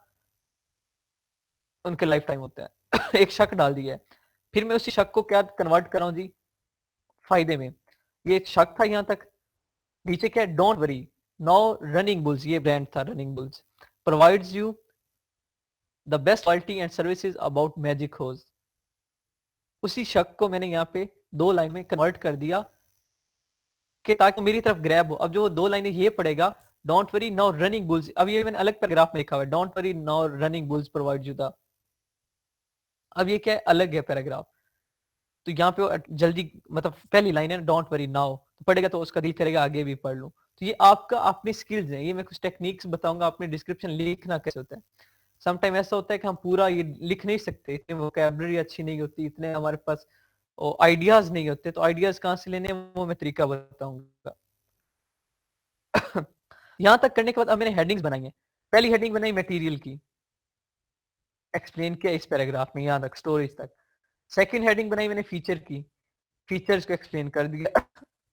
उनके लाइफ टाइम होता है। एक शक डाल दिया है। फिर मैं उसी शक को क्या कन्वर्ट कर रहा हूं जी, फायदे में। ये एक शक था यहां तक। नीचे क्या है, don't worry now running bulls, ये ब्रांड था running bulls, provides you the best quality and services about magic hose. उसी शक को मैंने यहाँ पे 2 लाइन में कन्वर्ट कर दिया कि ताकि मेरी तरफ ग्रैब हो। अब जो 2 लाइनें ये पड़ेगा, don't worry now running bulls. अब ये मैंने अलग पैराग्राफ में लिखा हुआ है, don't worry now running bulls provide you the. अब ये क्या है, अलग है पैराग्राफ। तो यहाँ पे जल्दी, मतलब पहली लाइन है डोंट वरी नाउ, तो पढ़ेगा तो उसका दिल करेगा आगे भी पढ़ लूं। तो ये आपका अपनी स्किल्स है, ये मैं कुछ टेक्निक्स बताऊंगा, अपने डिस्क्रिप्शन लिखना कैसे होता है। सम टाइम ऐसा होता है कि हम पूरा ये लिख नहीं सकते, इतनी वोकैबुलरी अच्छी नहीं होती, इतने हमारे पास आइडियाज नहीं होते। तो आइडियाज कहाँ से लेने वो मैं तरीका बताऊंगा। यहाँ तक करने के बाद अब मैंने हेडिंग्स बनाई है। पहली हेडिंग बनाई मटेरियल की, एक्सप्लेन किया इस पैराग्राफ में यहाँ तक, स्टोरेज तक। सेकंड हेडिंग बनाई मैंने फीचर की, फीचर्स को एक्सप्लेन कर दिया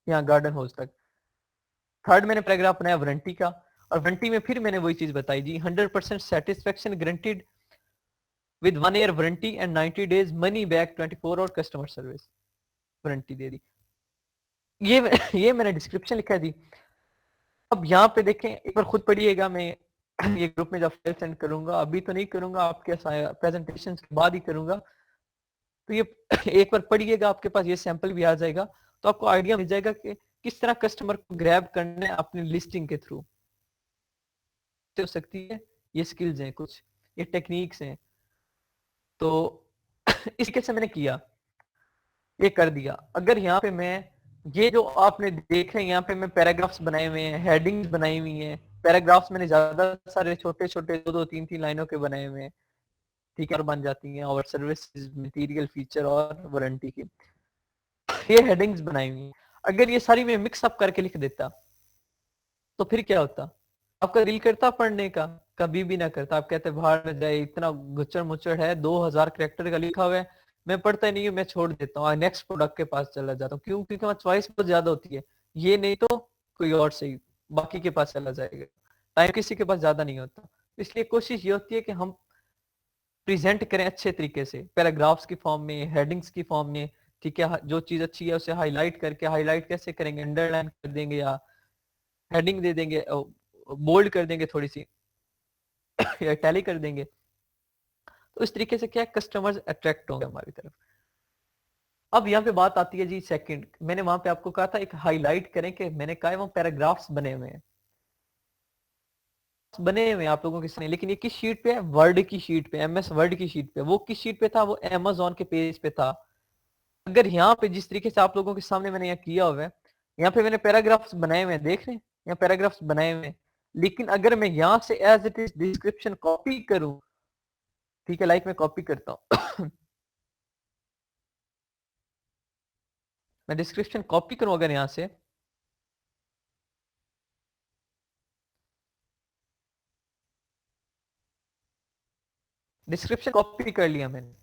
यहाँ गार्डन हाउस तक। थर्ड मैंने पैराग्राफ बनाया वारंटी का, और वारंटी में फिर मैंने वही चीज बताई जी, 100% satisfaction guaranteed with 1 year warranty and 90 days money back 24 hour customer service, warranty दे दी। ये मैंने डिस्क्रिप्शन लिखा है जी। अब यहाँ पे देखें, एक बार खुद पढ़िएगा, मैं ये ग्रुप में जब फाइल सेंड करूंगा, अभी तो नहीं करूंगा, आपके प्रेजेंटेशन के बाद ही करूंगा। तो ये एक बार पढ़िएगा, आपके पास ये सैंपल भी आ जाएगा, तो आपको आइडिया मिल जाएगा कि किस तरह कस्टमर को ग्रैब करना है अपनी लिस्टिंग के थ्रू। हो सकती है, ये स्किल्स हैं कुछ, ये टेक्निक्स हैं। तो इस कैसे मैंने किया, ये कर दिया। अगर यहाँ पे मैं, ये जो आपने देखे यहाँ पे मैं पैराग्राफ्स बनाए हुए हैं, हेडिंग्स बनाई हुई हैं। पैराग्राफ्स मैंने ज्यादा सारे छोटे छोटे 2-2 3-3 लाइनों के बनाए हुए हैं, ठीक है, और बन जाती हैं, और सर्विस, मटेरियल, फीचर और वारंटी की ये हेडिंग्स बनाई हुई हैं। अगर ये सारी मैं मिक्स अप करके लिख देता तो फिर क्या होता, आपका दिल करता पढ़ने का? कभी भी ना करता। आप कहते बाहर में जाए, इतना गुच्चड़ मुच्चड़ है, 2000 कैरेक्टर का लिखा हुआ है, मैं पढ़ता ही नहीं हूँ, मैं छोड़ देता हूँ, नेक्स्ट प्रोडक्ट के पास चला जाता हूँ। क्यों? क्योंकि हमारी चॉइस बहुत ज्यादा होती है, ये नहीं तो कोई और सही, बाकी के पास चला जाएगा। टाइम किसी के पास ज्यादा नहीं होता, इसलिए कोशिश ये होती है कि हम प्रेजेंट करें अच्छे तरीके से, पैराग्राफ्स की फॉर्म में, हेडिंग्स की फॉर्म में। ठीक है, जो चीज अच्छी है उसे हाईलाइट करके, हाईलाइट कैसे करेंगे, अंडरलाइन कर देंगे या हेडिंग दे देंगे, बोल्ड कर देंगे थोड़ी सी या टैली कर देंगे। तो इस तरीके से क्या है, कस्टमर्स अट्रैक्ट होंगे हमारी तरफ। अब यहाँ पे बात आती है जी सेकंड, मैंने वहां पे आपको कहा था एक हाईलाइट करें, कि मैंने कहा है वो पैराग्राफ्स बने हुए हैं, आप लोगों के सामने, लेकिन ये किस शीट पे है? वर्ड की शीट पे, एमएस वर्ड की शीट पे। वो किस शीट पे था? वो अमेजोन के पेज पे था। अगर यहाँ पे जिस तरीके से आप लोगों के सामने मैंने यहाँ किया हुआ है, यहाँ पे मैंने पैराग्राफ्स बनाए हुए हैं, देख रहे हैं यहाँ पैराग्राफ्स बनाए हुए हैं, लेकिन अगर मैं यहाँ से as it is description copy करूं, ठीक है, लाइक मैं कॉपी करता हूं मैं डिस्क्रिप्शन कॉपी करूं अगर यहां से, डिस्क्रिप्शन कॉपी कर लिया मैंने,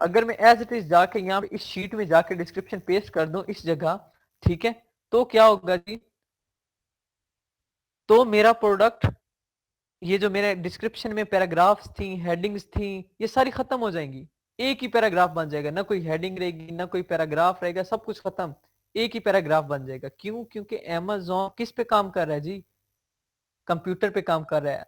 अगर मैं एज इट इज जाके यहाँ पे इस शीट में जाके डिस्क्रिप्शन पेस्ट कर दूं इस जगह, ठीक है, तो क्या होगा जी? तो मेरा प्रोडक्ट, ये जो मेरे डिस्क्रिप्शन में पैराग्राफ्स थी, हेडिंग्स थी, ये सारी खत्म हो जाएंगी, एक ही पैराग्राफ बन जाएगा, ना कोई हेडिंग रहेगी ना कोई पैराग्राफ रहेगा, सब कुछ खत्म, एक ही पैराग्राफ बन जाएगा। क्यों? क्योंकि अमेज़न किस पे काम कर रहा है जी? कंप्यूटर पे काम कर रहा है।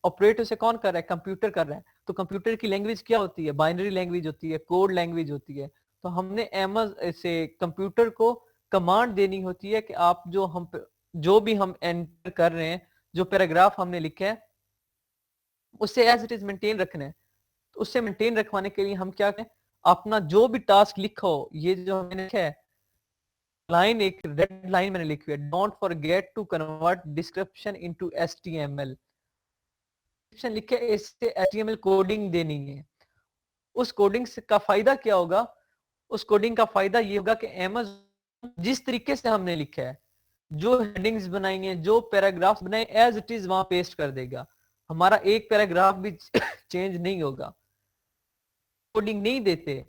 ऑपरेट उसे कौन कर रहा है? कंप्यूटर कर रहा है। तो कंप्यूटर की लैंग्वेज क्या होती है? बाइनरी लैंग्वेज होती है, कोड लैंग्वेज होती है। तो हमने अमेज़न से कंप्यूटर को कमांड देनी होती है कि आप जो भी हम एंटर कर रहे हैं, जो पैराग्राफ हमने लिखा है, उससे एज इट इज मेंटेन रखना है। तो उससे मेंटेन रखवाने के लिए हम क्या करें, अपना जो भी टास्क लिखा हो, ये जो मैंने लिखा है लाइन, एक रेड लाइन मैंने लिखी है, don't forget to convert description into HTML. Description लिखे, इससे एचटीएमएल कोडिंग देनी है। उस कोडिंग का फायदा क्या होगा? उस कोडिंग का फायदा ये होगा कि अमेज़न जिस तरीके से हमने लिखा है, जो हेडिंग्स बनाई हैं, जो पैराग्राफ्स बनाए, एज इट इज वहां पेस्ट कर देगा। हमारा एक पैराग्राफ भी चेंज नहीं होगा। कोडिंग नहीं देते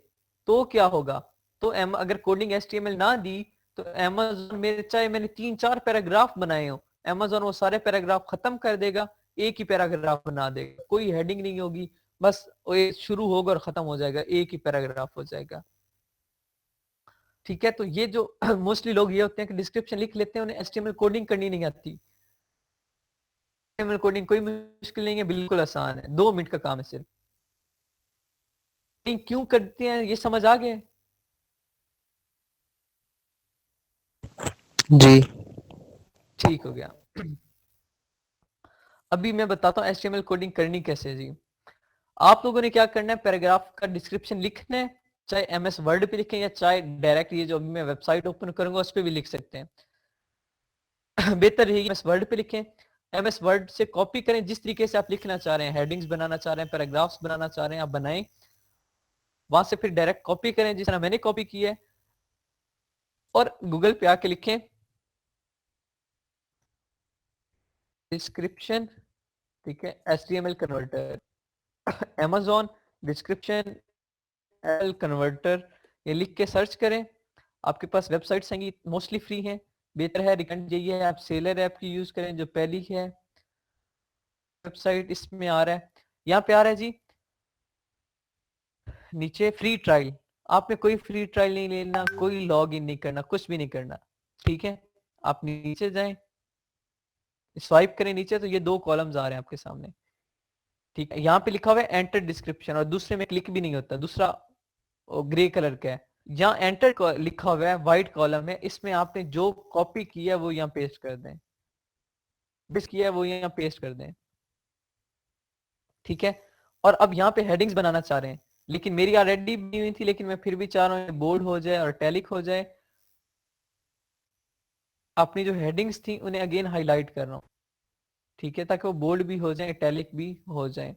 तो क्या होगा? तो अगर कोडिंग एचटीएमएल ना दी तो अमेज़न मेरे, चाहे मैंने 3-4 पैराग्राफ बनाए हो, अमेज़न वो सारे पैराग्राफ खत्म कर देगा, एक ही पैराग्राफ बना देगा, कोई हेडिंग नहीं होगी, बस वो शुरू होगा और खत्म हो जाएगा, एक ही पैराग्राफ हो जाएगा। ठीक है, तो ये जो मोस्टली लोग ये होते हैं कि डिस्क्रिप्शन लिख लेते हैं, उन्हें एचटीएमएल कोडिंग करनी नहीं आती। एचटीएमएल कोडिंग कोई मुश्किल नहीं है, बिल्कुल आसान है, 2 मिनट का काम है सिर्फ। क्यों करते हैं ये समझ आ गया? जी। ठीक हो गया। अभी मैं बताता हूँ एचटीएमएल कोडिंग करनी कैसे है जी। आप लोगों ने क्या करना है, पैराग्राफ का डिस्क्रिप्शन लिखना है, चाहे एमएस वर्ड पे लिखें या चाहे डायरेक्ट ये जो मैं वेबसाइट ओपन करूंगा उस पर भी लिख सकते हैं। बेहतर रहेगी एमएस वर्ड पे लिखें, एमएस वर्ड से कॉपी करें, जिस तरीके से आप लिखना चाह रहे हैं, हेडिंग्स बनाना चाह रहे हैं, पैराग्राफ्स बनाना चाह रहे हैं, आप बनाएं, वहां से फिर डायरेक्ट कॉपी करें जिस तरह मैंने कॉपी की है, और गूगल पे आके लिखें डिस्क्रिप्शन, ठीक है, HTML converter, Amazon description converter, ये लिख के सर्च करें, आपके पास वेबसाइट्स हैं, मोस्टली फ्री हैं। बेहतर है, रिकमेंड यही है आप सेलर ऐप की यूज करें जो पहली है वेबसाइट, इसमें आ रहा है, यहाँ पे आ रहा है जी नीचे फ्री ट्रायल। आपने कोई फ्री ट्रायल नहीं लेना, कोई लॉग इन नहीं करना, कुछ भी नहीं करना, ठीक है। आप नीचे जाएं, स्वाइप करें नीचे, तो ये 2 कॉलम्स आ रहे हैं आपके सामने, ठीक है। यहाँ पे लिखा हुआ है एंटर डिस्क्रिप्शन, और दूसरे में क्लिक भी नहीं होता, दूसरा ग्रे कलर का है। यहाँ एंटर लिखा हुआ है, व्हाइट कॉलम है, इसमें आपने जो कॉपी किया वो यहाँ पेस्ट कर दें, डिस किया वो यहाँ पेस्ट कर दें, ठीक है। और अब यहाँ पे हेडिंग्स बनाना चाह रहे हैं, लेकिन मेरी ऑलरेडी बनी हुई थी, लेकिन मैं फिर भी चाह रहा हूँ बोल्ड हो जाए और टैलिक हो जाए। अपनी जो हेडिंग्स थी उन्हें अगेन हाईलाइट कर रहा हूँ, ठीक है, ताकि वो बोल्ड भी हो जाए, टैलिक भी हो जाए।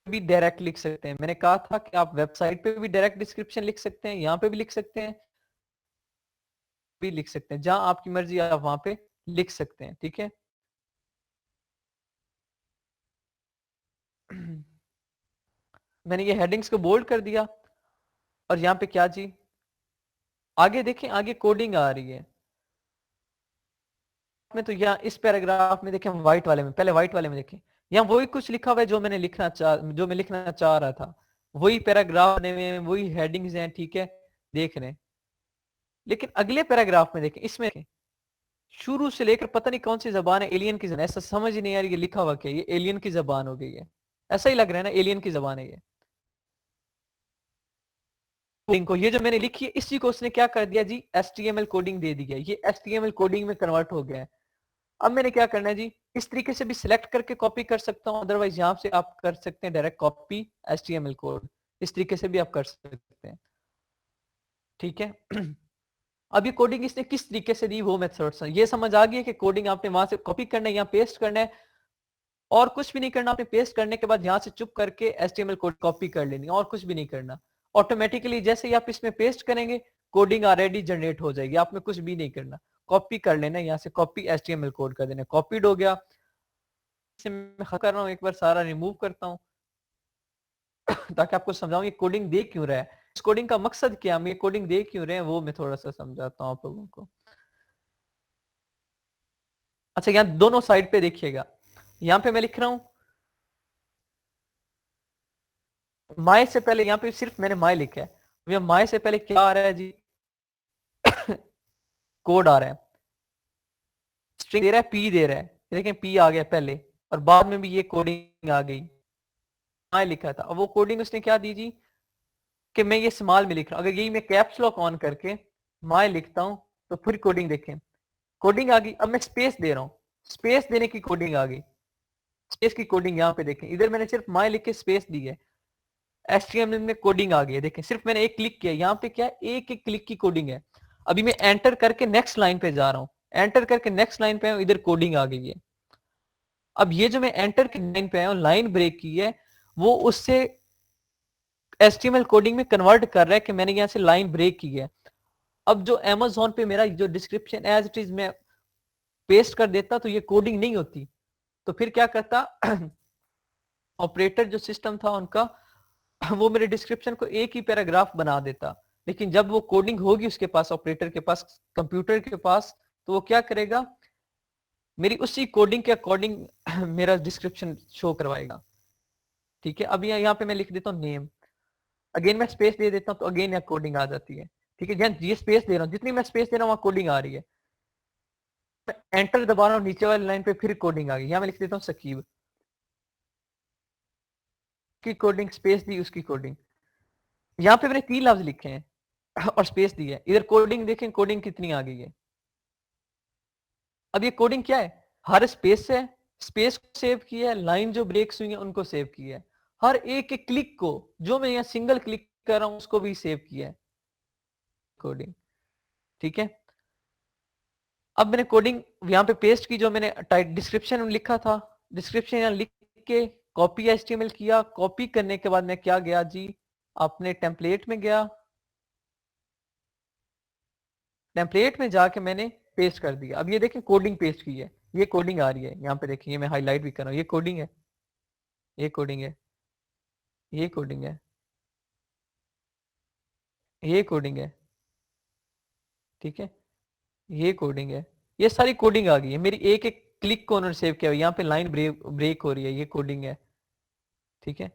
भी डायरेक्ट लिख सकते हैं, मैंने कहा था कि आप वेबसाइट पे भी डायरेक्ट डिस्क्रिप्शन लिख सकते हैं, यहाँ पे भी लिख सकते हैं, भी लिख सकते हैं, जहां आपकी मर्जी आप वहां पे लिख सकते हैं, ठीक है। मैंने ये हेडिंग्स को बोल्ड कर दिया और यहाँ पे क्या जी, आगे देखें, आगे कोडिंग आ रही है में। तो यहाँ इस पैराग्राफ में देखें, व्हाइट वाले में, पहले व्हाइट वाले में देखें, यहाँ वही कुछ लिखा हुआ है जो मैं लिखना चाह रहा था, वही पैराग्राफ में वही हेडिंग्स हैं, ठीक है, देख रहे हैं। लेकिन अगले पैराग्राफ में देखें, इसमें देखें, शुरू से लेकर पता नहीं कौन सी जबान है, एलियन की जबान, ऐसा समझ ही नहीं आ रही, ये लिखा हुआ क्या, ये एलियन की जबान हो गई है, ऐसा ही लग रहा है ना, एलियन की जबान है ये। को ये जो मैंने लिखी है, इसी को उसने क्या कर दिया जी, HTML कोडिंग दे दी है, ये HTML कोडिंग में कन्वर्ट हो गया है। अब मैंने क्या करना है जी, इस तरीके से भी सिलेक्ट करके कॉपी कर सकता हूं, अदरवाइज यहां से आप कर सकते हैं डायरेक्ट कॉपी HTML कोड, इस तरीके से भी आप कर सकते हैं, ठीक है। अब ये कोडिंग इसने किस तरीके से दी, वो मेथड्स हैं, ये समझ आ गई है कि कोडिंग आपने वहां से कॉपी करना है, यहाँ पेस्ट करना है, और कुछ भी नहीं करना, आपने पेस्ट करने के बाद यहाँ से चुप करके HTML कोड कॉपी कर लेनी, और कुछ भी नहीं करना, ऑटोमेटिकली जैसे ही आप इसमें पेस्ट करेंगे कोडिंग ऑलरेडी जनरेट हो जाएगी, आपने कुछ भी नहीं करना, कॉपी कर लेना, यहाँ से कॉपी HTML कोड कर देना, कॉपीड हो गया। इसे मैं कर रहा हूँ, एक बार सारा रिमूव करता हूँ ताकि आपको समझाऊं ये कोडिंग दे क्यों रहा है, इस कोडिंग का मकसद क्या, हम ये कोडिंग दे क्यों रहे हैं, वो मैं थोड़ा सा समझाता हूँ आप लोगों को। अच्छा, यहाँ दोनों साइड पे देखिएगा, यहाँ पे मैं लिख रहा हूं माय से पहले, यहाँ पे सिर्फ मैंने माय लिखा है, भैया माय से पहले क्या आ रहा है जी कोड आ रहा है, स्ट्रिंग दे रहा है, पी दे रहा है, देखें पी आ गया पहले, और बाद में भी ये कोडिंग आ गई, माय लिखा था, अब वो कोडिंग उसने क्या दी जी, कि मैं ये स्मॉल में लिख रहा हूं, अगर यही मैं कैप्स लॉक ऑन करके माय लिखता हूं तो फिर कोडिंग देखें, कोडिंग आ गई। अब मैं स्पेस दे रहा हूं, स्पेस देने की कोडिंग आ गई, स्पेस की कोडिंग यहाँ पे देखें, इधर मैंने सिर्फ माय लिख के स्पेस दी है, HTML में कोडिंग आ गई है, देखें सिर्फ मैंने एक क्लिक किया, यहाँ पे क्या है, एक एक क्लिक की कोडिंग है। अभी मैं एंटर करके नेक्स्ट लाइन पे जा रहा हूँ, एंटर करके नेक्स्ट लाइन पे आया, इधर कोडिंग आ गई है। अब ये जो मैं एंटर की लाइन पे आया हूँ, लाइन ब्रेक की है, वो उससे HTML कोडिंग में कन्वर्ट कर रहा है कि मैंने यहाँ से लाइन ब्रेक की है। अब जो Amazon पे मेरा जो डिस्क्रिप्शन एज इट इज मैं पेस्ट कर देता तो ये कोडिंग नहीं होती, तो फिर क्या करता ऑपरेटर जो सिस्टम था उनका, वो मेरे डिस्क्रिप्शन को एक ही पैराग्राफ बना देता, लेकिन जब वो कोडिंग होगी उसके पास, ऑपरेटर के पास, कंप्यूटर के पास, तो वो क्या करेगा, मेरी उसी कोडिंग के अकॉर्डिंग मेरा डिस्क्रिप्शन शो करवाएगा, ठीक है। अब यहाँ पे मैं लिख देता हूँ नेम, अगेन मैं स्पेस दे देता हूँ तो अगेन यहाँ कोडिंग आ जाती है, ठीक है। जहाँ ये स्पेस दे रहा हूँ, जितनी मैं स्पेस दे रहा हूँ वहाँ कोडिंग आ रही है, एंटर दबा रहा हूँ नीचे वाली लाइन पे, फिर कोडिंग आ गई, यहाँ मैं लिख देता हूँ सकीब की कोडिंग, स्पेस दी, उसकी कोडिंग, यहाँ पे मैंने 3 लफ्ज लिखे हैं और स्पेस दी है, इधर कोडिंग देखें, कोडिंग कितनी आ गई है। अब ये कोडिंग क्या है, हर स्पेस है, स्पेस को सेव किया है, लाइन जो ब्रेक्स हुई है उनको सेव किया है, हर एक एक क्लिक को, जो मैं यहाँ सिंगल क्लिक कर रहा हूं उसको भी सेव किया है कोडिंग, ठीक है। अब मैंने कोडिंग यहाँ पे पेस्ट की, जो मैंने डिस्क्रिप्शन में लिखा था, डिस्क्रिप्शन यहाँ लिख के कॉपी HTML किया, कॉपी करने के बाद मैं क्या गया जी, अपने टेम्पलेट में गया, टेम्पलेट में जाके मैंने पेस्ट कर दिया। अब ये देखें कोडिंग पेस्ट की है, ये कोडिंग आ रही है, यहाँ पे देखिए मैं हाईलाइट भी कर रहा हूँ, ये कोडिंग है, ये कोडिंग है, ये कोडिंग है, ये कोडिंग है, ठीक है, ये कोडिंग है, ये सारी कोडिंग आ गई है, मेरी एक एक क्लिक को उन्होंने सेव किया, यहाँ पे लाइन ब्रेक हो रही है, ये कोडिंग है, ठीक है।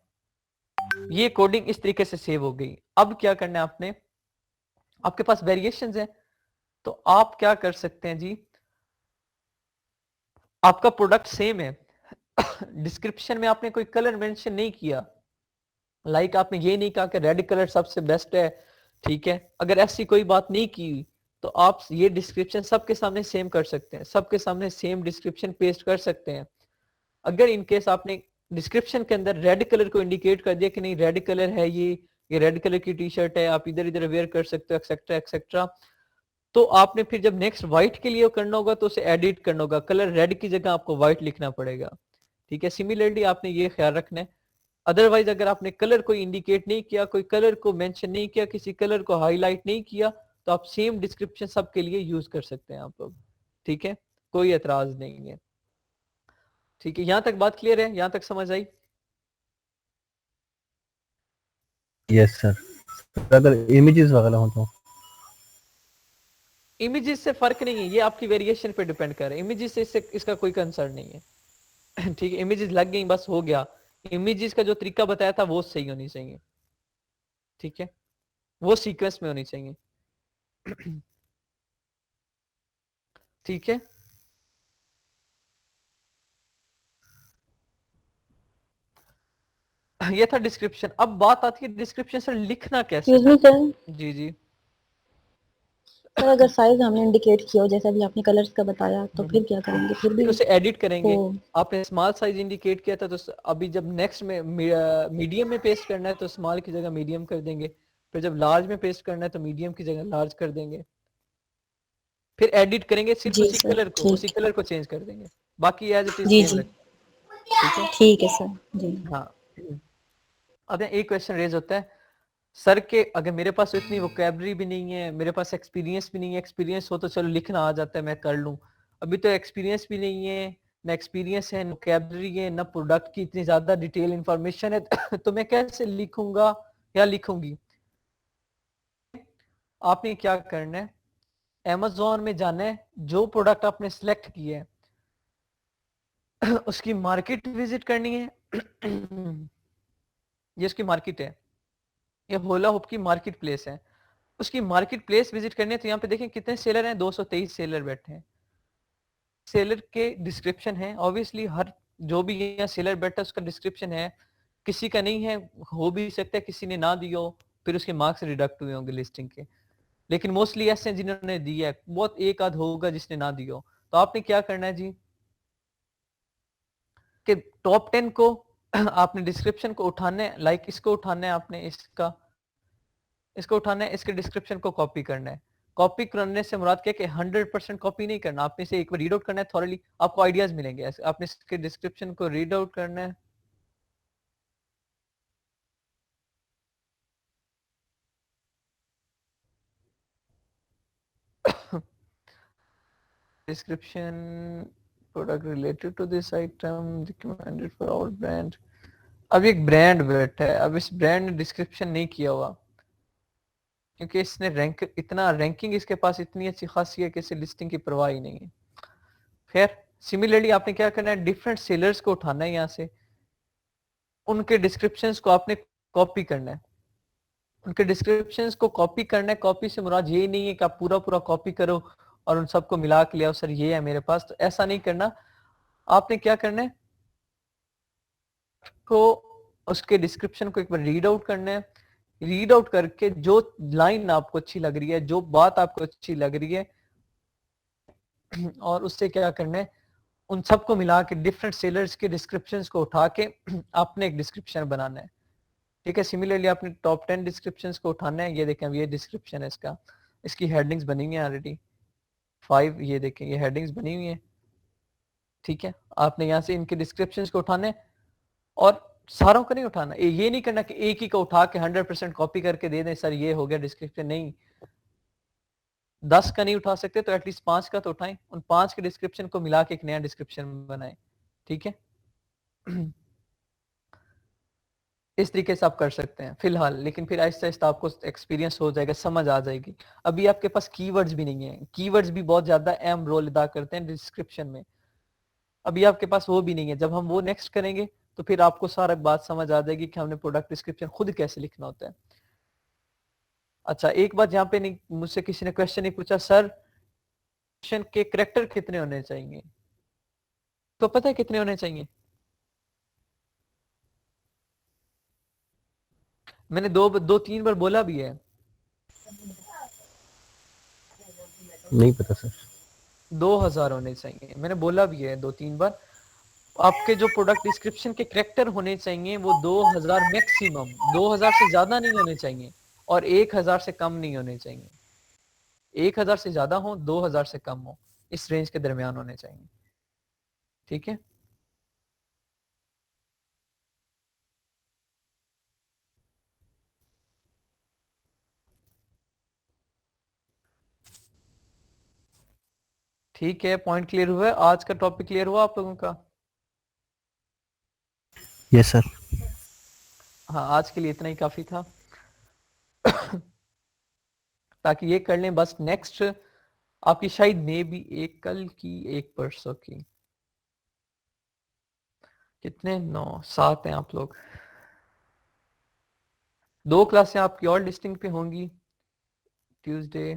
ये कोडिंग इस तरीके से सेव हो गई। अब क्या करना है आपने, आपके पास वेरिएशंस है, तो आप क्या कर सकते हैं जी, आपका प्रोडक्ट सेम है डिस्क्रिप्शन में आपने कोई कलर मेंशन नहीं किया, लाइक आपने ये नहीं कहा कि रेड कलर सबसे बेस्ट है, ठीक है, अगर ऐसी कोई बात नहीं की तो आप ये डिस्क्रिप्शन सबके सामने सेम कर सकते हैं, सबके सामने सेम डिस्क्रिप्शन पेस्ट कर सकते हैं। अगर इनकेस आपने डिस्क्रिप्शन के अंदर रेड कलर को इंडिकेट कर दिया कि नहीं रेड कलर है, ये रेड कलर की टी शर्ट है, आप इधर इधर वेयर कर सकते हो, एक्सेट्रा एक्सेट्रा, तो आपने फिर जब नेक्स्ट व्हाइट के लिए करना होगा तो उसे एडिट करना होगा, कलर रेड की जगह आपको व्हाइट लिखना पड़ेगा, ठीक है। सिमिलरली आपने ये ख्याल रखना है, अदरवाइज अगर आपने कलर को इंडिकेट नहीं किया, कोई कलर को मेंशन नहीं किया, किसी कलर को हाईलाइट नहीं किया, तो आप सेम डिस्क्रिप्शन सबके लिए यूज कर सकते हैं आप लोग, ठीक है, कोई एतराज नहीं है, ठीक है। यहां तक बात क्लियर है, यहां तक समझ आई। Yes sir. अगर इमेजेस वगैरह हो तो इमेजेस से फर्क नहीं है, ये आपकी वेरिएशन पे डिपेंड कर रहा है। इमेजेस से इससे इसका कोई कंसर्न नहीं है। ठीक है, इमेजेस लग गई बस हो गया। इमेजेस का जो तरीका बताया था वो सही होनी चाहिए, ठीक है, वो सीक्वेंस में होनी चाहिए। ठीक है, ये था डिस्क्रिप्शन। अब बात आती है डिस्क्रिप्शन सर लिखना कैसे एक्सक्यूज मी है। सर, जी जी। सर अगर साइज हमने इंडिकेट किया हो जैसा भी आपने कलर्स का बताया तो फिर क्या करेंगे? फिर फिर भी उसे एडिट करेंगे। वो आपने स्मॉल साइज इंडिकेट किया था, तो अभी जब नेक्स्ट में मीडियम में पेस्ट करना है तो स्मॉल की जगह मीडियम कर देंगे। फिर जब लार्ज में पेस्ट करना है तो मीडियम की जगह लार्ज कर देंगे। फिर एडिट करेंगे, सिर्फ जी उसी सर, कलर को ठीक चेंज कर देंगे, बाकी एज इट इज जी सेम जी लगेगा। ठीक है। ठीक है सर जी। हाँ, अब यहाँ एक क्वेश्चन रेज होता है, सर के अगर मेरे पास इतनी वोकैबलरी भी नहीं है, मेरे पास एक्सपीरियंस भी नहीं है, एक्सपीरियंस हो तो चलो लिखना आ जाता है मैं कर लूं, अभी तो एक्सपीरियंस भी नहीं है, ना एक्सपीरियंस है, ना वोकैबलरी है, ना प्रोडक्ट की इतनी ज्यादा डिटेल इंफॉर्मेशन है। तो मैं कैसे लिखूंगा या लिखूंगी। आपने क्या करना है, Amazon में जाना है, जो प्रोडक्ट आपने सिलेक्ट किया है उसकी मार्केट विजिट करनी है। ये उसकी मार्केट है, ये होला हुप की मार्केट प्लेस है, उसकी मार्केट प्लेस विजिट करनी है। तो यहाँ पे देखें कितने सेलर हैं, 223 सेलर बैठे हैं। सेलर के डिस्क्रिप्शन है, ऑब्वियसली हर जो भी यहाँ सेलर बैठा है उसका डिस्क्रिप्शन है। किसी का नहीं है, हो भी सकता है किसी ने ना दिया हो, फिर उसके मार्क्स रिडक्ट हुए होंगे लिस्टिंग के। लेकिन मोस्टली ऐसे हैं जिन्होंने दिया है, बहुत एक आध होगा जिसने ना दिया हो। तो आपने क्या करना है जी, कि टॉप 10 को आपने डिस्क्रिप्शन को उठाना है, लाइक इसको उठाना है, आपने इसको उठाना है, इसके डिस्क्रिप्शन को कॉपी करना है। कॉपी करने से मुराद क्या कि 100% कॉपी नहीं करना, आपने इसे एक बार रीड आउट करना है थॉरली, आपको आइडियाज मिलेंगे। आपने इसके डिस्क्रिप्शन को रीड आउट करना है। Description, product related to this item recommended for our brand. अब एक ब्रांड बैठा है, अब इस ब्रांड ने डिस्क्रिप्शन नहीं किया हुआ, क्योंकि इसने रैंकिंग इसके पास इतनी अच्छी खासी है कि इसे लिस्टिंग की परवाह ही नहीं है। फिर सिमिलरली आपने क्या करना है, डिफरेंट सेलर्स को उठाना है, यहाँ से उनके डिस्क्रिप्शंस को आपने कॉपी करना है। उनके डिस्क्रिप्शंस को कॉपी करना है। कॉपी से मुराद ये नहीं है कि आप पूरा पूरा कॉपी करो और उन सबको मिला के ले आओ, सर ये है मेरे पास, तो ऐसा नहीं करना। आपने क्या करना है, को उसके डिस्क्रिप्शन को एक बार रीड आउट करना है। रीड आउट करके जो लाइन आपको अच्छी लग रही है, जो बात आपको अच्छी लग रही है, और उससे क्या करना है, उन सबको मिला के डिफरेंट सेलर्स के डिस्क्रिप्शंस को उठा के आपने एक डिस्क्रिप्शन बनाना है। ठीक है, सिमिलरली आपने टॉप 10 डिस्क्रिप्शंस को उठाना है। ये देखें, ये डिस्क्रिप्शन है इसका, इसकी हेडिंग्स बनी हुई है ऑलरेडी 5, ये देखें ये हेडिंग्स बनी हुई है। ठीक है, आपने यहाँ से इनके डिस्क्रिप्शंस को उठाना है, और सारों को नहीं उठाना। ये नहीं करना कि एक ही को उठा के 100% कॉपी करके दे दें, सर ये हो गया डिस्क्रिप्शन। नहीं, 10 का नहीं उठा सकते तो एटलीस्ट 5 का तो उठाएं, उन 5 के डिस्क्रिप्शन को मिला के एक नया डिस्क्रिप्शन बनाएं। ठीक है। इस तरीके से आप कर सकते हैं फिलहाल, लेकिन फिर आहिस्ता आहिस्ता आपको एक्सपीरियंस हो जाएगा, समझ आ जाएगी। अभी आपके पास कीवर्ड्स भी नहीं है, कीवर्ड्स भी बहुत ज्यादा अहम रोल अदा करते हैं डिस्क्रिप्शन में। अभी आपके पास वो भी नहीं है, जब हम वो नेक्स्ट करेंगे तो फिर आपको सारा बात समझ आ जाएगी कि हमने प्रोडक्ट डिस्क्रिप्शन खुद कैसे लिखना होता है। अच्छा, एक बात यहाँ पे नहीं, मुझसे किसी ने क्वेश्चन नहीं पूछा, सर के करेक्टर कितने होने चाहिए, तो पता है कितने होने चाहिए? मैंने दो तीन बार बोला भी है। नहीं पता सर। 2000 होने चाहिए, मैंने बोला भी है 2-3 बार। आपके जो प्रोडक्ट डिस्क्रिप्शन के करेक्टर होने चाहिए वो 2000 मैक्सिमम, 2000 से ज्यादा नहीं होने चाहिए, और 1000 से कम नहीं होने चाहिए। 1000 से ज्यादा हो, 2000 से कम हो, इस रेंज के दरमियान होने चाहिए। ठीक है। ठीक है, पॉइंट क्लियर हुआ है, आज का टॉपिक क्लियर हुआ आप लोगों का? Yes sir. हाँ, आज के लिए इतना ही काफी था। ताकि ये कर लें बस। नेक्स्ट आपकी शायद मे भी एक कल की एक परसों की, कितने 9 7 हैं आप लोग। 2 क्लासें आपकी और लिस्टिंग पे होंगी, ट्यूसडे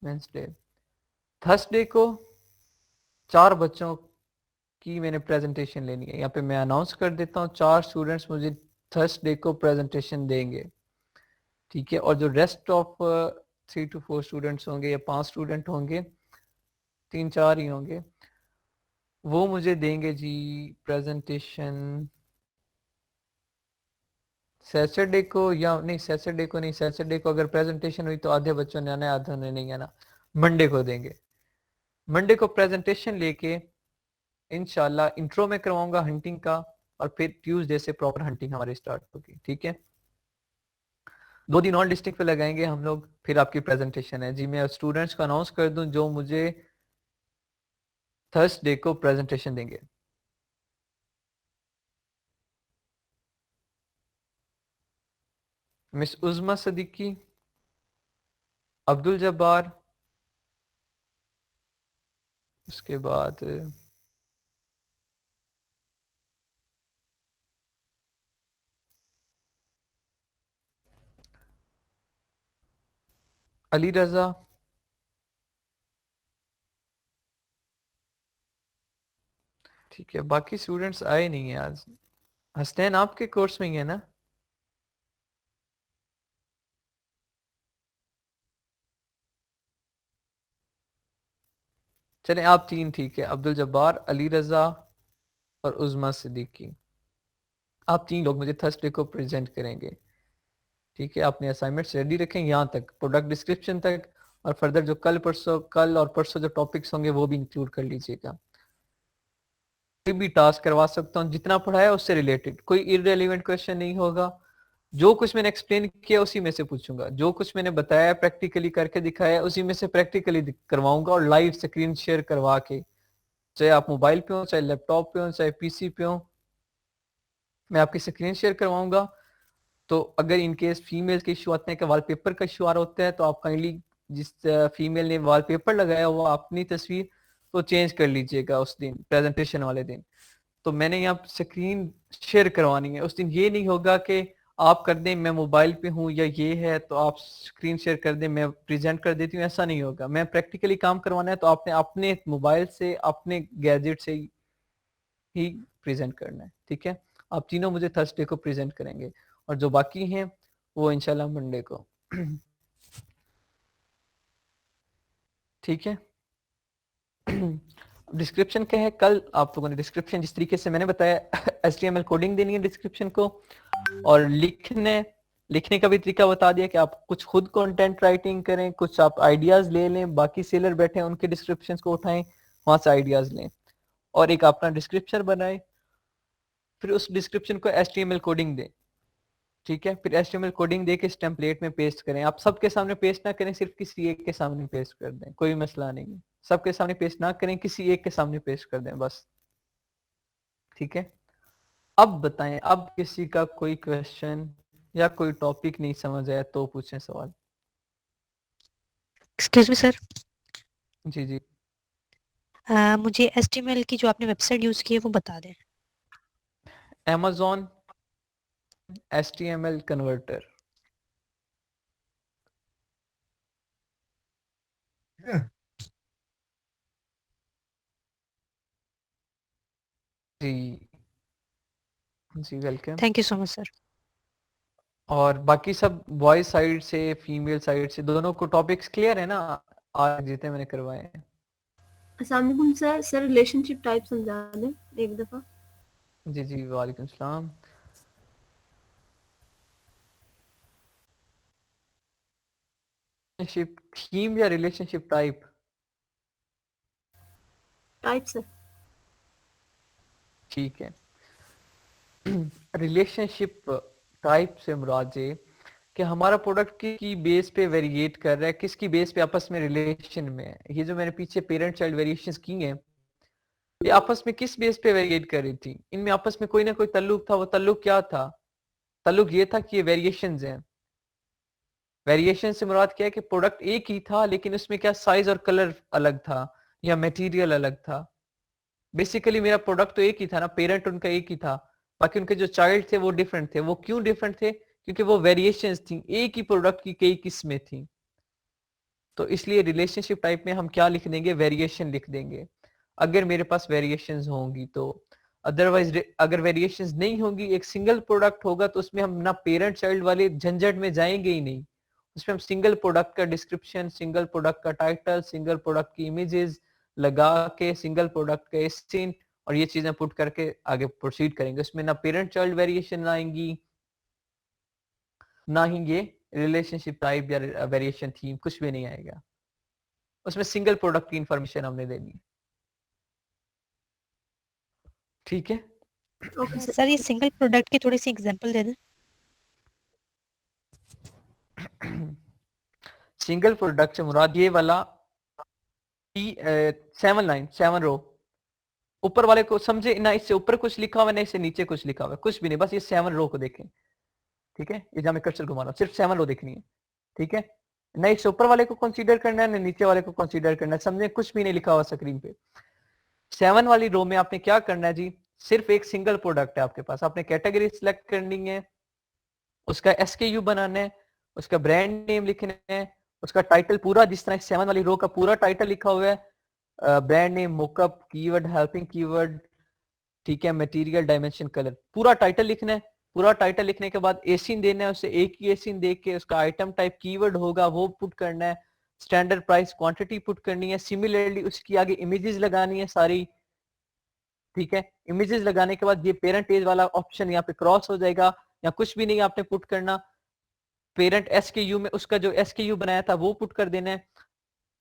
वेंसडे। थर्सडे को 4 बच्चों की मैंने प्रेजेंटेशन लेनी है। यहाँ पे मैं अनाउंस कर देता हूँ 4 स्टूडेंट्स मुझे थर्सडे को प्रेजेंटेशन देंगे, ठीक है। और जो रेस्ट ऑफ 3 to 4 स्टूडेंट्स होंगे या 5 स्टूडेंट होंगे, 3 4 ही होंगे, वो मुझे देंगे जी प्रेजेंटेशन सैटरडे को। या नहीं सैटरडे को नहीं, सैटरडे को अगर प्रेजेंटेशन हुई तो आधे बच्चों ने आना है, आधे ने नहीं आना। मंडे को देंगे। मंडे को प्रेजेंटेशन लेके इंशाल्लाह इंट्रो में करवाऊंगा हंटिंग का, और फिर ट्यूसडे से प्रॉपर हंटिंग हमारी स्टार्ट होगी, ठीक है। 2 दिन और डिस्ट्रिक्ट पे लगाएंगे हम लोग, फिर आपकी प्रेजेंटेशन है जी। मैं स्टूडेंट्स को अनाउंस कर दूं जो मुझे थर्सडे को प्रेजेंटेशन देंगे। मिस उज़मा सदीकी, अब्दुल जब्बार, उसके बाद अली रजा, ठीक है। बाकी स्टूडेंट्स आए नहीं है आज। हसनैन आपके कोर्स में ही है ना? चलें आप 3 ठीक है, अब्दुल जब्बार, अली रजा और उज़मा सिद्दीकी। आप 3 लोग मुझे थर्सडे को प्रेजेंट करेंगे, ठीक है। अपने असाइनमेंट्स रेडी रखें यहाँ तक, प्रोडक्ट डिस्क्रिप्शन तक, और फर्दर जो कल और परसों जो टॉपिक्स होंगे वो भी इंक्लूड कर लीजिएगा। कोई भी टास्क करवा सकता हूँ, जितना पढ़ाया उससे रिलेटेड, कोई इररिलेवेंट क्वेश्चन नहीं होगा। जो कुछ मैंने एक्सप्लेन किया उसी में से पूछूंगा, जो कुछ मैंने बताया प्रैक्टिकली करके दिखाया उसी में से प्रैक्टिकली करवाऊंगा, और लाइव स्क्रीन शेयर करवा के, चाहे आप मोबाइल पे हो, चाहे लैपटॉप पे हो, चाहे पीसी पे हो, मैं आपकी स्क्रीन शेयर करवाऊंगा। तो अगर इनकेस फीमेल के इशू आते हैं कि वॉलपेपर का इशू आ रहा होता है, तो आप काइंडली जिस फीमेल ने वॉलपेपर लगाया हुआ अपनी तस्वीर, तो चेंज कर लीजिएगा उस दिन प्रेजेंटेशन वाले दिन। तो मैंने यहाँ स्क्रीन शेयर करवानी है, उस दिन ये नहीं होगा कि आप कर दें मैं मोबाइल पे हूँ या ये है तो आप स्क्रीन शेयर कर दें मैं प्रेजेंट कर देती हूँ, ऐसा नहीं होगा। मैं प्रैक्टिकली काम करवाना है तो आपने अपने मोबाइल से अपने गैजेट से ही प्रेजेंट करना है, ठीक है। आप तीनों मुझे थर्सडे को प्रेजेंट करेंगे, और जो बाकी हैं वो इंशाल्लाह मंडे को, ठीक है। डिस्क्रिप्शन क्या है, कल आप लोगों ने डिस्क्रिप्शन जिस तरीके से मैंने बताया HTML कोडिंग देनी है डिस्क्रिप्शन को, और लिखने का भी तरीका बता दिया कि आप कुछ खुद कंटेंट राइटिंग करें, कुछ आप आइडियाज ले लें, बाकी सेलर बैठे हैं उनके डिस्क्रिप्शन को उठाएं, वहां से आइडियाज लें, और एक अपना डिस्क्रिप्शन बनाए, फिर उस डिस्क्रिप्शन को HTML कोडिंग दें, ठीक है। फिर HTML कोडिंग दे के इस टेम्पलेट में पेस्ट करें। आप सबके सामने पेस्ट ना करें, सिर्फ किसी एक के सामने पेस्ट कर दें, कोई मसला नहीं है। सबके सामने पेस्ट ना करें, किसी एक के सामने पेस्ट कर दें बस, ठीक है। अब बताएं, अब किसी का कोई क्वेश्चन या कोई टॉपिक नहीं समझ आया तो पूछें सवाल। एक्सक्यूज मी सर, जी जी, मुझे HTML की जो आपने वेबसाइट यूज की है वो बता दें। Amazon HTML converter. जी जी, welcome. Thank you so much sir. और बाकी सब बॉयज साइड से फीमेल साइड से दोनों को टॉपिक्स क्लियर है ना, आज जितने मैंने करवाए हैं? अस्सलाम वालेकुम सर। सर रिलेशनशिप टाइप समझा दें एक दफा। जी जी, वालेकुम सलाम। रिलेशनशिप थीम या रिलेशनशिप टाइप? Type sir. ठीक है। रिलेशनशिप टाइप से मुराद ये कि हमारा प्रोडक्ट की बेस पे वेरिएट कर रहा है, किसकी बेस पे आपस में रिलेशन में है। ये जो मैंने पीछे पेरेंट चाइल्ड वेरिएशंस की हैं, ये आपस में किस बेस पे वेरिएट कर रही थी? इनमें आपस में कोई ना कोई तल्लुक था। वो तल्लुक क्या था? तल्लुक ये था कि ये वेरिएशंस हैं, वेरिएशन से मुराद क्या है कि प्रोडक्ट एक ही था लेकिन उसमें क्या साइज और कलर अलग था या मटेरियल अलग था। बेसिकली मेरा प्रोडक्ट तो एक ही था ना, पेरेंट उनका एक ही था, बाकी उनके जो चाइल्ड थे वो डिफरेंट थे। वो क्यों डिफरेंट थे? क्योंकि वो वेरिएशंस थी, एक ही प्रोडक्ट की कई किस्में थी। तो इसलिए रिलेशनशिप टाइप में हम क्या लिख देंगे? वेरिएशन लिख देंगे अगर मेरे पास वेरिएशंस होंगी तो। अदरवाइज अगर वेरिएशंस नहीं होंगी, एक सिंगल प्रोडक्ट होगा तो उसमें हम ना पेरेंट चाइल्ड वाले झंझट में जाएंगे ही नहीं। उसमें हम सिंगल प्रोडक्ट का डिस्क्रिप्शन, सिंगल प्रोडक्ट का टाइटल, सिंगल प्रोडक्ट की इमेजेस लगा के, सिंगल प्रोडक्ट का सीन और ये चीजें पुट करके आगे प्रोसीड करेंगे। उसमें ना पेरेंट चाइल्ड वेरिएशन आएंगी, ना ही ये रिलेशनशिप टाइप या वेरिएशन थीम, कुछ भी नहीं आएगा। उसमें सिंगल प्रोडक्ट की इंफॉर्मेशन हमने देनी है। ठीक है। सर ये सिंगल प्रोडक्ट की थोड़ी सी एग्जांपल दे दें। सिंगल प्रोडक्ट से मुराद ये वाला 7 लाइन 7 रो, ऊपर वाले को समझे ना, इससे ऊपर कुछ लिखा हुआ है ना इससे नीचे कुछ लिखा हुआ है, कुछ भी नहीं, बस ये 7 रो को देखें। ठीक है, ये जहां मैं कर्सर घुमा रहा हूं सिर्फ 7 रो देखनी है। ठीक है, ना इससे ऊपर वाले को कंसीडर करना है ना नीचे वाले को कंसीडर करना है, समझे? कुछ भी नहीं लिखा हुआ स्क्रीन पे। 7 वाली रो में आपने क्या करना है जी? सिर्फ एक सिंगल प्रोडक्ट है आपके पास, आपने कैटेगरी सिलेक्ट करनी है, उसका एसकेयू बनाना है, उसका ब्रांड नेम लिखना है, उसका टाइटल पूरा, जिस तरह 7 वाली रो का पूरा टाइटल लिखा हुआ है, brand name, mockup, keyword, helping keyword, ठीक है, मटेरियल, डायमेंशन, कलर, पूरा टाइटल लिखना है। पूरा टाइटल लिखने के बाद एसिन देना है, उसे एक ही एसिन दे के उसका आइटम टाइप कीवर्ड होगा वो पुट करना है, स्टैंडर्ड प्राइस क्वांटिटी पुट करनी है, सिमिलरली उसकी आगे इमेजेस लगानी है सारी। ठीक है, इमेजेस लगाने के बाद ये पेरेंट एज वाला ऑप्शन यहाँ पे क्रॉस हो जाएगा, या कुछ भी नहीं आपने पुट करना, पेरेंट एसकेयू में उसका जो एसकेयू बनाया था वो पुट कर देना है।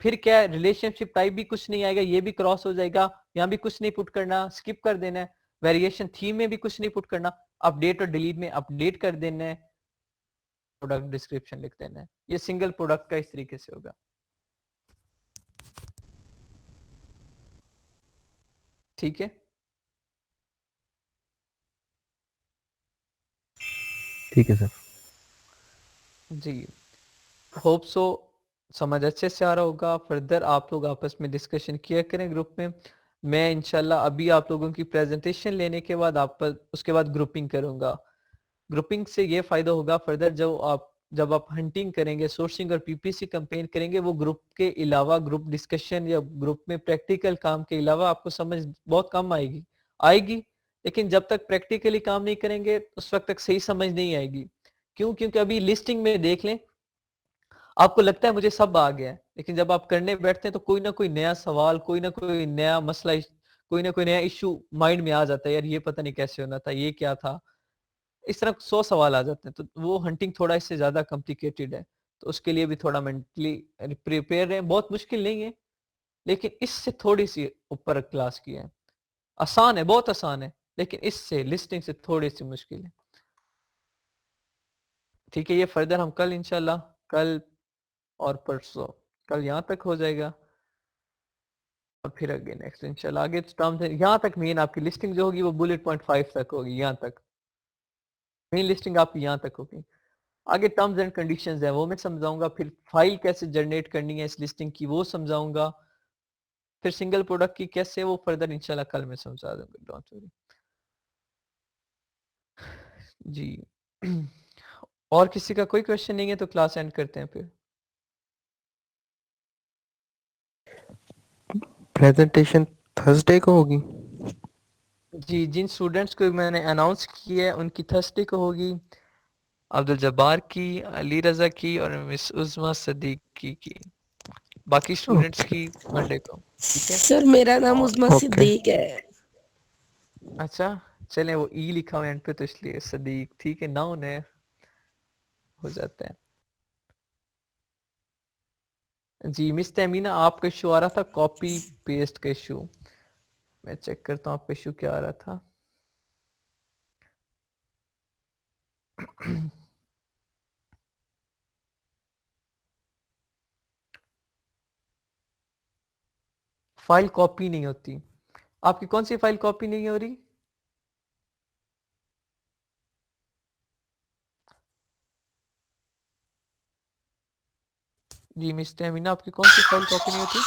फिर क्या है, रिलेशनशिप टाइप भी कुछ नहीं आएगा, ये भी क्रॉस हो जाएगा, यहाँ भी कुछ नहीं पुट करना, स्किप कर देना है। वेरिएशन थीम में भी कुछ नहीं पुट करना, अपडेट और डिलीट में अपडेट कर देना है, प्रोडक्ट डिस्क्रिप्शन लिख देना है। ये सिंगल प्रोडक्ट का इस तरीके से होगा। ठीक है, ठीक है सर। जी, होप सो समझ अच्छे से आ रहा होगा। फर्दर आप लोग आपस में डिस्कशन किया करें ग्रुप में। मैं इंशाल्लाह अभी आप लोगों की प्रेजेंटेशन लेने के बाद उसके बाद ग्रुपिंग करूंगा। ग्रुपिंग से ये फायदा होगा फर्दर जब आप हंटिंग करेंगे, सोर्सिंग और पीपीसी कंपेन करेंगे, वो ग्रुप के अलावा, ग्रुप डिस्कशन या ग्रुप में प्रैक्टिकल काम के अलावा आपको समझ बहुत कम आएगी आएगी लेकिन जब तक प्रैक्टिकली काम नहीं करेंगे उस वक्त तक सही समझ नहीं आएगी। क्यों? क्योंकि अभी लिस्टिंग में देख लें, आपको लगता है मुझे सब आ गया है, लेकिन जब आप करने बैठते हैं तो कोई ना कोई नया सवाल, कोई ना कोई नया मसला, कोई ना कोई नया इश्यू माइंड में आ जाता है, यार ये पता नहीं कैसे होना था, ये क्या था। इस तरह 100 सवाल आ जाते हैं, तो वो हंटिंग थोड़ा इससे ज्यादा कॉम्प्लिकेटेड है। तो उसके लिए भी थोड़ा मेंटली प्रिपेयर रहें। बहुत मुश्किल नहीं है, लेकिन इससे थोड़ी सी ऊपर क्लास की है। आसान है, बहुत आसान है, लेकिन इससे लिस्टिंग से थोड़ी सी मुश्किल है। ठीक है, ये फर्दर हम कल इंशाल्लाह, कल और परसों, कल यहाँ तक हो जाएगा और फिर आगे नेक्स्ट इंशाल्लाह आगे टर्म्स है। यहाँ तक मेन आपकी लिस्टिंग जो होगी वो बुलेट पॉइंट 5 तक होगी, यहाँ तक मेन लिस्टिंग आपकी यहाँ तक होगी। आगे टर्म्स एंड कंडीशंस है वो मैं समझाऊंगा, फिर फाइल कैसे जनरेट करनी है इस लिस्टिंग की वो समझाऊंगा, फिर सिंगल प्रोडक्ट की कैसे, वो फर्दर इंशाल्लाह कल मैं समझा दूंगा, डोंट वरी जी। और किसी का कोई क्वेश्चन नहीं है तो क्लास एंड करते हैं फिर। प्रेजेंटेशन थर्सडे को होगी? जी, जिन स्टूडेंट्स को मैंने अनाउंस किया है उनकी थर्सडे को होगी, अब्दुल जब्बार की, अली रजा की और मिस उज़मा सदीकी की। बाकी स्टूडेंट्स की मंडे को। ठीक है, सर मेरा नाम और उस्मा ओके सिद्दीक है। अच्छा चलें, वो ई लिखा हुआ है एंड पे तो इसलिए सदीक, ठीक है, नाउन है, हो जाता है। जी मिस तमीना, आपका इशू आ रहा था कॉपी पेस्ट का इशू, मैं चेक करता हूँ आपका इशू क्या आ रहा था। फाइल कॉपी नहीं होती, आपकी कौन सी फाइल कॉपी नहीं हो रही? जी मिस तहमीना, आपकी कौन सी फाइल कॉपी नहीं होती?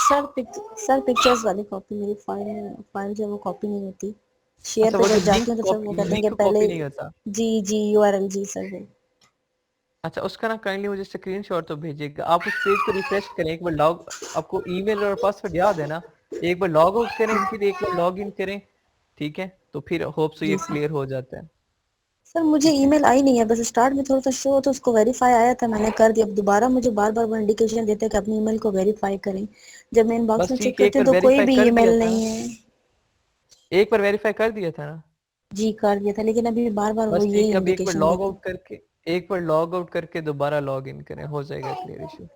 सर पिक्चर्स वाली कॉपी, मेरी फाइल जो है वो कॉपी नहीं होती। शेयर अच्छा, पे वो जो जब जाती लिंक हूँ तो सर वो कॉपी, कहते हैं कि लिंक पहले कॉपी नहीं होता। जी यूआरएल जी सर वो। अच्छा, उसका ना काइंडली मुझे स्क्रीनशॉट तो भेजिएगा। आप उस पेज को रिफ्रेश करें एक बार, लॉग आपको ईमेल और पासवर्ड याद है ना? एक बार लॉग आउट करें, फिर एक बार लॉग इन करें, ठीक है? तो फिर होप सो ये जी सर। क्लियर हो जाता है। सर मुझे ठीक है, ईमेल आई नहीं है, बस स्टार्ट में थोड़ा सा शो तो उसको वेरीफाई आया था, मैंने कर दिया। अब दोबारा मुझे बार बार वो इंडिकेशन देते हैं कि अपनी ईमेल को वेरीफाई करें। जब मैं इनबॉक्स बस में चेक ठीक है, एक करती हूँ बार तो कोई वेरीफाई भी कर दिया ईमेल था ना, नहीं है। एक बार वेरीफाई कर दिया था ना। जी कर दिया था, लेकिन अभी बार बार वो बस ठीक यही है, अब एक बार इंडिकेशन लॉग देते हैं। आउट करके, एक बार लॉग आउट करके दोबारा लॉग इन करें, हो जाएगा क्लियर इशू।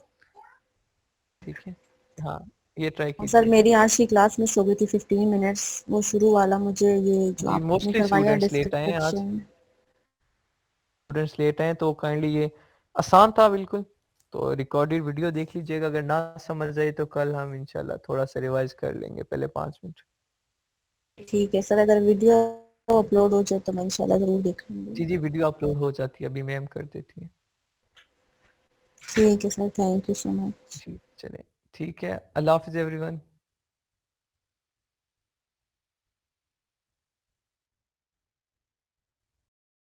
ठीक है, हाँ, ये ट्राई और सर कीजिएगा। मेरी आज की क्लास मिस हो गई थी 15 मिनट्स, वो शुरू वाला मुझे ये जो जी आपने मोस्टली करवाया स्टूडेंट्स लेट आए हैं आज, डिस्क्रिप्शन। स्टूडेंट्स लेट आए हैं, तो काइंडली ये आसान था बिल्कुल। तो रिकॉर्डेड वीडियो देख लीजिएगा, अगर ना समझ आए तो कल हम इंशाल्लाह थोड़ा सा रिवाइज कर लेंगे, पहले 5 मिनट। ठीक है सर, अगर वीडियो अपलोड हो जाए तो मैं इंशाल्लाह जरूर देख लूंगी। जी जी, वीडियो अपलोड हो जाती है, अभी मैम कर देती है। ठीक है sir, thank you so much. जी चले, ठीक है, अल्लाह हाफिज़ एवरीवन।